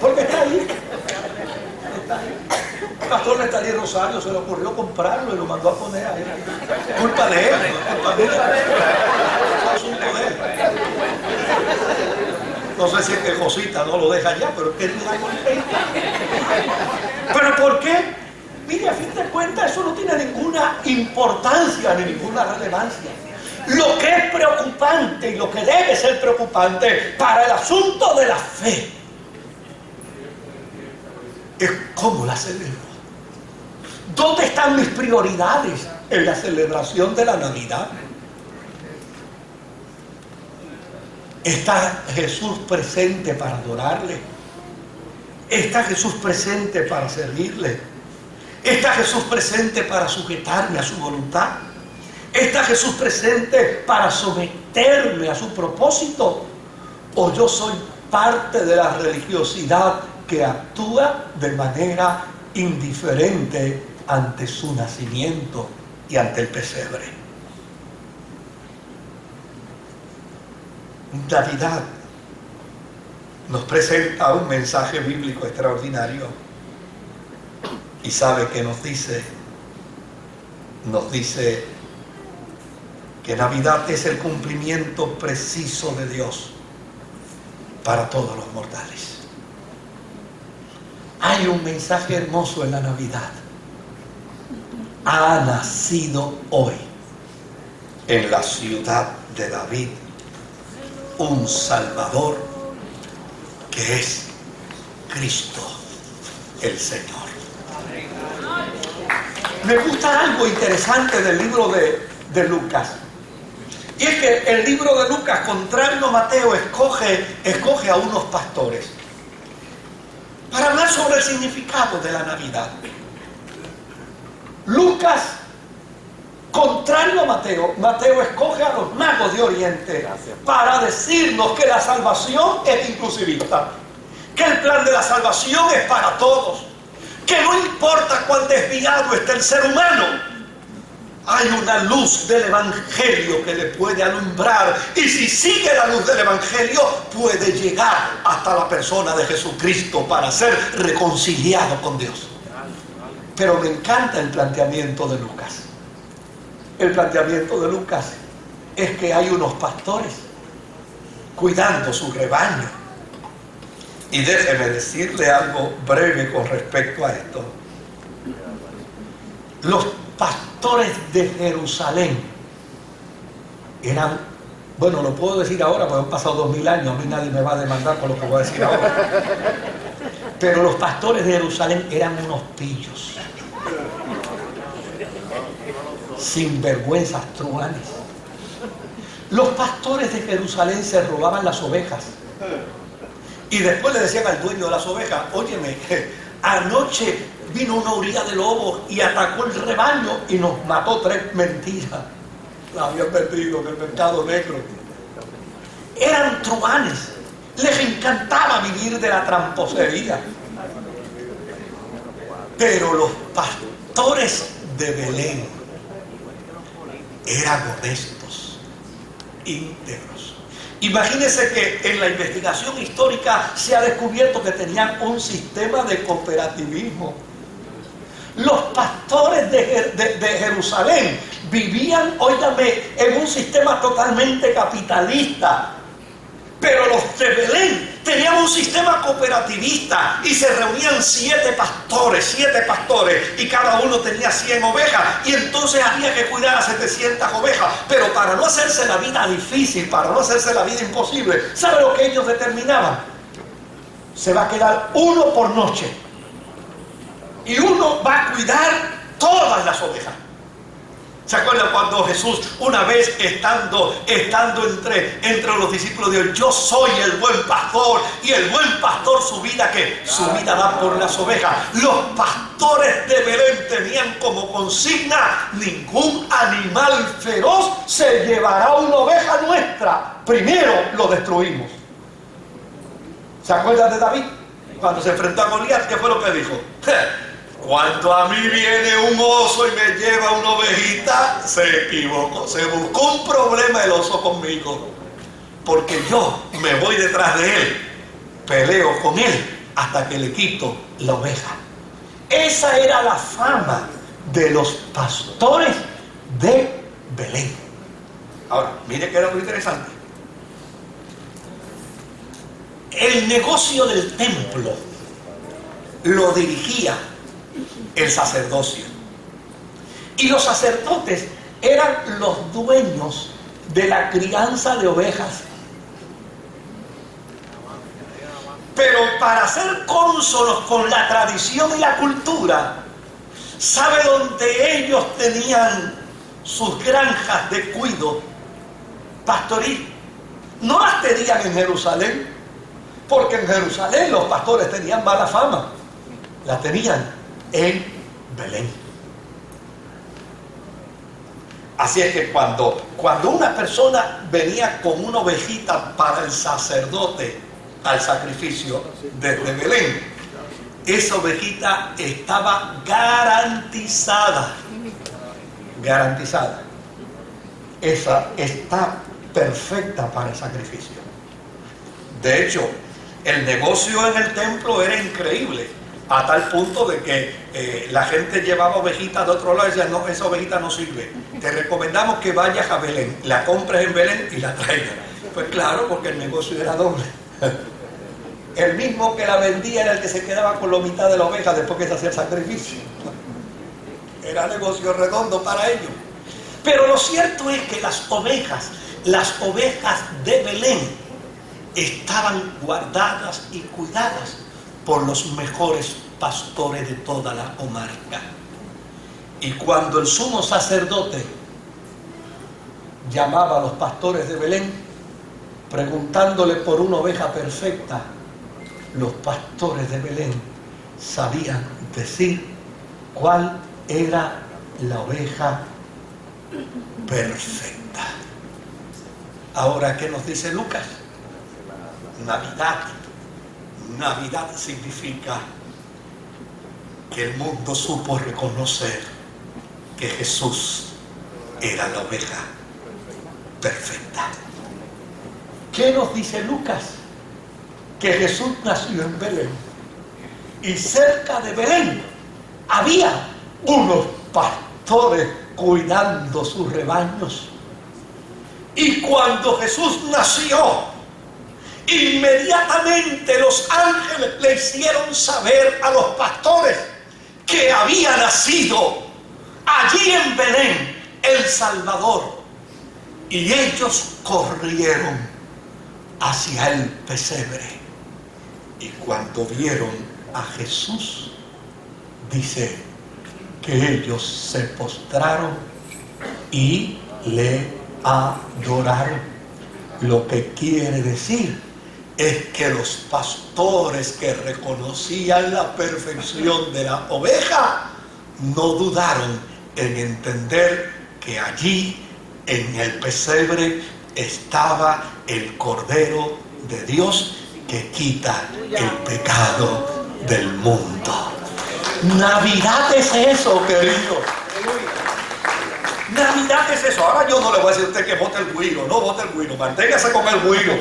Porque está ahí. Está ahí. El pastor Nestalí Rosario se le ocurrió comprarlo y lo mandó a poner ahí. Culpa de él, culpa de él. Es asunto de él. No sé si es que Josita no lo deja ya, pero es que él no la. ¿Pero por qué? Mire, a fin de cuentas eso no tiene ninguna importancia ni ninguna relevancia. Lo que es preocupante y lo que debe ser preocupante para el asunto de la fe es cómo la celebro. ¿Dónde están mis prioridades en la celebración de la Navidad? ¿Está Jesús presente para adorarle? ¿Está Jesús presente para servirle? ¿Está Jesús presente para sujetarme a su voluntad? ¿Está Jesús presente para someterme a su propósito? ¿O yo soy parte de la religiosidad que actúa de manera indiferente ante su nacimiento y ante el pesebre? Navidad nos presenta un mensaje bíblico extraordinario. Y sabe que nos dice que Navidad es el cumplimiento preciso de Dios para todos los mortales. Hay un mensaje hermoso en la Navidad. Ha nacido hoy en la ciudad de David un Salvador, que es Cristo el Señor. Me gusta algo interesante del libro de Lucas. Y es que el libro de Lucas, contrario a Mateo, escoge a unos pastores para hablar sobre el significado de la Navidad. Lucas, contrario a Mateo escoge a los magos de Oriente para decirnos que la salvación es inclusivista, que el plan de la salvación es para todos, que no importa cuán desviado esté el ser humano, hay una luz del Evangelio que le puede alumbrar, y si sigue la luz del Evangelio puede llegar hasta la persona de Jesucristo para ser reconciliado con Dios. Pero me encanta el planteamiento de Lucas. El planteamiento de Lucas es que hay unos pastores cuidando su rebaño. Y déjeme decirle algo breve con respecto a esto. Los pastores de Jerusalén eran, bueno, lo puedo decir ahora porque han pasado 2000 años, a mí nadie me va a demandar por lo que voy a decir ahora. Pero los pastores de Jerusalén eran unos pillos, sinvergüenzas, truhanes. Los pastores de Jerusalén se robaban las ovejas y después le decían al dueño de las ovejas: óyeme, anoche vino una auría de lobos y atacó el rebaño y nos mató 3. Mentiras. La habían vendido en el mercado negro. Eran truhanes. Les encantaba vivir de la tramposería. Pero los pastores de Belén eran honestos, íntegros. Imagínense que en la investigación histórica se ha descubierto que tenían un sistema de cooperativismo. Los pastores de Jerusalén vivían, óigame, en un sistema totalmente capitalista. Pero los de Belén tenían un sistema cooperativista y se reunían 7 pastores, y cada uno tenía 100 ovejas, y entonces había que cuidar a 700 ovejas. Pero para no hacerse la vida difícil, para no hacerse la vida imposible, ¿sabe lo que ellos determinaban? Se va a quedar uno por noche y uno va a cuidar todas las ovejas. ¿Se acuerdan cuando Jesús, una vez estando entre los discípulos, dijo: yo soy el buen pastor, y el buen pastor su vida da por las ovejas? Los pastores de Belén tenían como consigna: ningún animal feroz se llevará una oveja nuestra, primero lo destruimos. ¿Se acuerdan de David? Cuando se enfrentó a Goliat, ¿qué fue lo que dijo? Cuando a mí viene un oso y me lleva una ovejita, se equivocó. Se buscó un problema el oso conmigo, porque yo me voy detrás de él, peleo con él hasta que le quito la oveja. Esa era la fama de los pastores de Belén. Ahora, mire que era muy interesante. El negocio del templo lo dirigía el sacerdocio, y los sacerdotes eran los dueños de la crianza de ovejas. Pero para ser cónsonos con la tradición y la cultura, ¿sabe dónde ellos tenían sus granjas de cuido pastoril? No las tenían en Jerusalén, porque en Jerusalén los pastores tenían mala fama. La tenían en Belén. Así es que cuando una persona venía con una ovejita para el sacerdote al sacrificio desde Belén, esa ovejita estaba garantizada. Esa está perfecta para el sacrificio. De hecho, el negocio en el templo era increíble, a tal punto de que la gente llevaba ovejitas de otro lado y decía: no, esa ovejita no sirve, te recomendamos que vayas a Belén, la compres en Belén y la traigas. Pues claro, porque el negocio era doble. El mismo que la vendía era el que se quedaba con la mitad de la oveja después que se hacía el sacrificio. Era negocio redondo para ellos. Pero lo cierto es que las ovejas de Belén estaban guardadas y cuidadas por los mejores pastores de toda la comarca. Y cuando el sumo sacerdote llamaba a los pastores de Belén preguntándole por una oveja perfecta, los pastores de Belén sabían decir cuál era la oveja perfecta. Ahora, ¿qué nos dice Lucas? Navidad significa que el mundo supo reconocer que Jesús era la oveja perfecta. ¿Qué nos dice Lucas? Que Jesús nació en Belén, y cerca de Belén había unos pastores cuidando sus rebaños. Y cuando Jesús nació, inmediatamente los ángeles le hicieron saber a los pastores que había nacido allí en Belén el Salvador. Y ellos corrieron hacia el pesebre. Y cuando vieron a Jesús, dice que ellos se postraron y le adoraron. Lo que quiere decir es que los pastores que reconocían la perfección de la oveja no dudaron en entender que allí en el pesebre estaba el Cordero de Dios que quita el pecado del mundo. Navidad es eso, querido. Navidad es eso. Ahora yo no le voy a decir a usted que vote el güiro. No vote el güiro, manténgase con el güiro.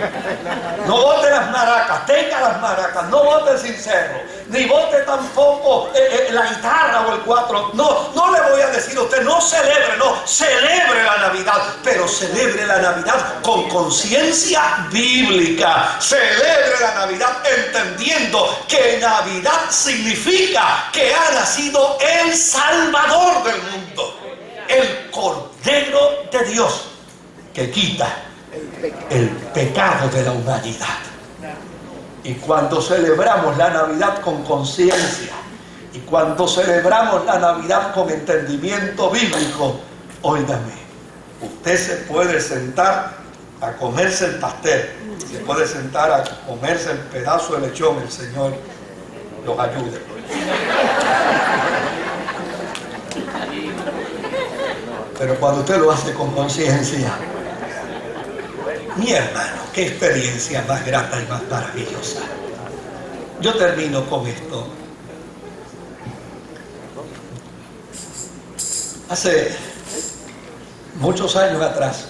No vote las maracas, tenga las maracas. No vote el cencerro, ni vote tampoco la guitarra o el cuatro. No le voy a decir a usted, no celebre, no, celebre la Navidad, pero celebre la Navidad con conciencia bíblica. Celebre la Navidad entendiendo que Navidad significa que ha nacido el Salvador del mundo. El Cordero de Dios que quita el pecado de la humanidad. Y cuando celebramos la Navidad con conciencia y cuando celebramos la Navidad con entendimiento bíblico, óigame, usted se puede sentar a comerse el pastel, se puede sentar a comerse el pedazo de lechón, el Señor los ayude. Pero cuando usted lo hace con conciencia, mi hermano, qué experiencia más grata y más maravillosa. Yo termino con esto. Hace muchos años atrás,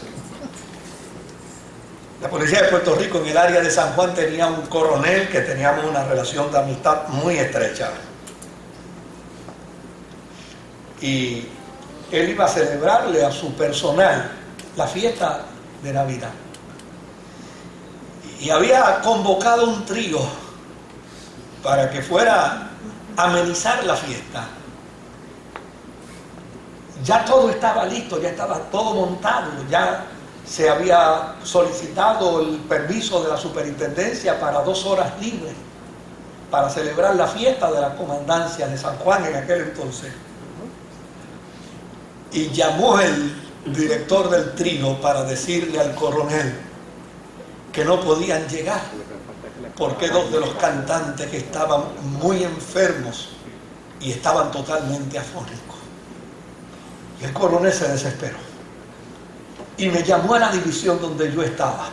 la policía de Puerto Rico en el área de San Juan tenía un coronel que teníamos una relación de amistad muy estrecha. Y él iba a celebrarle a su personal la fiesta de Navidad. Y había convocado un trío para que fuera a amenizar la fiesta. Ya todo estaba listo, ya estaba todo montado, ya se había solicitado el permiso de la superintendencia para 2 horas libres para celebrar la fiesta de la comandancia de San Juan en aquel entonces. Y llamó el director del trío para decirle al coronel que no podían llegar porque 2 de los cantantes que estaban muy enfermos y estaban totalmente afónicos. Y el coronel se desesperó y me llamó a la división donde yo estaba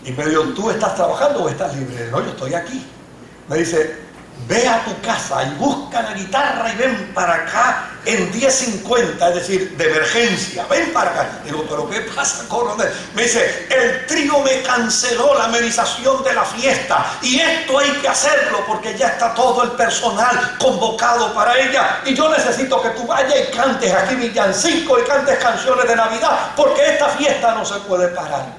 y me dijo: ¿tú estás trabajando o estás libre? No, yo estoy aquí. Me dice: ve a tu casa y busca la guitarra y ven para acá en 10:50, es decir, de emergencia, ven para acá. Digo: ¿pero qué pasa, coronel? Me dice: el trío me canceló la amenización de la fiesta y esto hay que hacerlo porque ya está todo el personal convocado para ella y yo necesito que tú vayas y cantes aquí villancicos y cantes canciones de Navidad porque esta fiesta no se puede parar.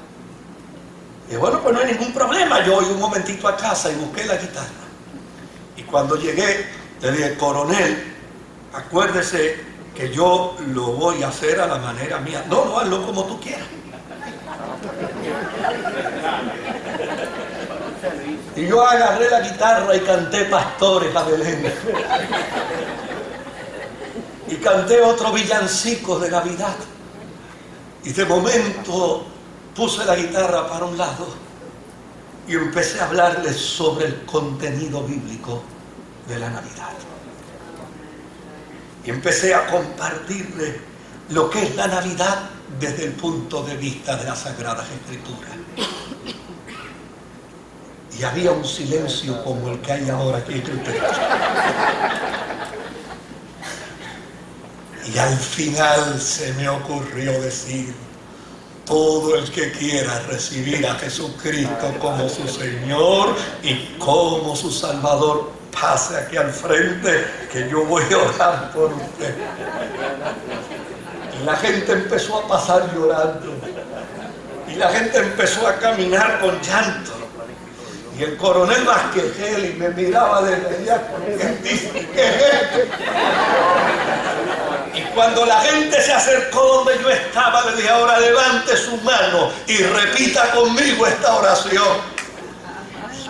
Y bueno, pues no hay ningún problema. Yo voy un momentito a casa y busqué la guitarra. Y cuando llegué, le dije: coronel, acuérdese que yo lo voy a hacer a la manera mía. No, hazlo como tú quieras. Y yo agarré la guitarra y canté Pastores a Belén. Y canté otro villancico de Navidad. Y de momento puse la guitarra para un lado y empecé a hablarles sobre el contenido bíblico de la Navidad. Y empecé a compartirles lo que es la Navidad desde el punto de vista de las Sagradas Escrituras. Y había un silencio como el que hay ahora aquí entre ustedes. Y al final se me ocurrió decir: todo el que quiera recibir a Jesucristo como su Señor y como su Salvador, pase aquí al frente que yo voy a orar por usted. Y la gente empezó a pasar llorando. Y la gente empezó a caminar con llanto. Y el coronel Vázquez me miraba desde allá con el dice: ¿qué es esto? Y cuando la gente se acercó donde yo estaba, le dije: ahora levante su mano y repita conmigo esta oración.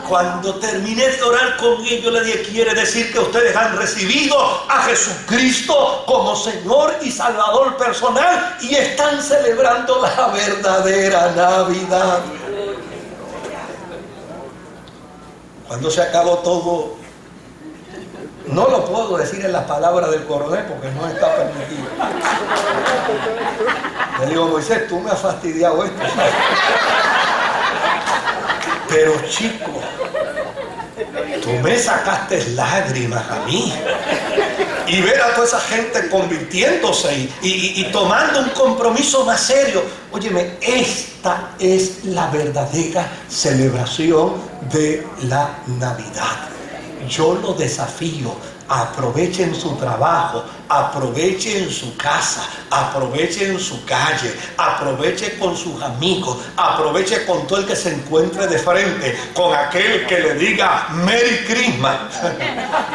Cuando terminé de orar con ellos, le dije: quiere decir que ustedes han recibido a Jesucristo como Señor y Salvador personal y están celebrando la verdadera Navidad. Cuando se acabó todo, no lo puedo decir en las palabras del coronel porque no está permitido. Le digo, Moisés, tú me has fastidiado esto. Pero chico, tú me sacaste lágrimas a mí. Y ver a toda esa gente convirtiéndose y tomando un compromiso más serio. Óyeme, esta es la verdadera celebración de la Navidad. Yo lo desafío. Aprovechen su trabajo, aprovechen su casa, aprovechen su calle, aprovechen con sus amigos, aprovechen con todo el que se encuentre de frente, con aquel que le diga Merry Christmas,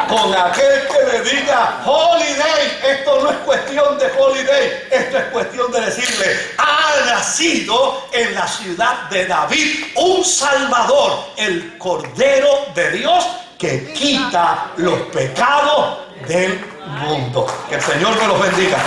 con aquel que le diga Holiday. Esto no es cuestión de holiday, esto es cuestión de decirle: ha nacido en la ciudad de David un Salvador, el Cordero de Dios, que quita los pecados del mundo. Que el Señor me los bendiga.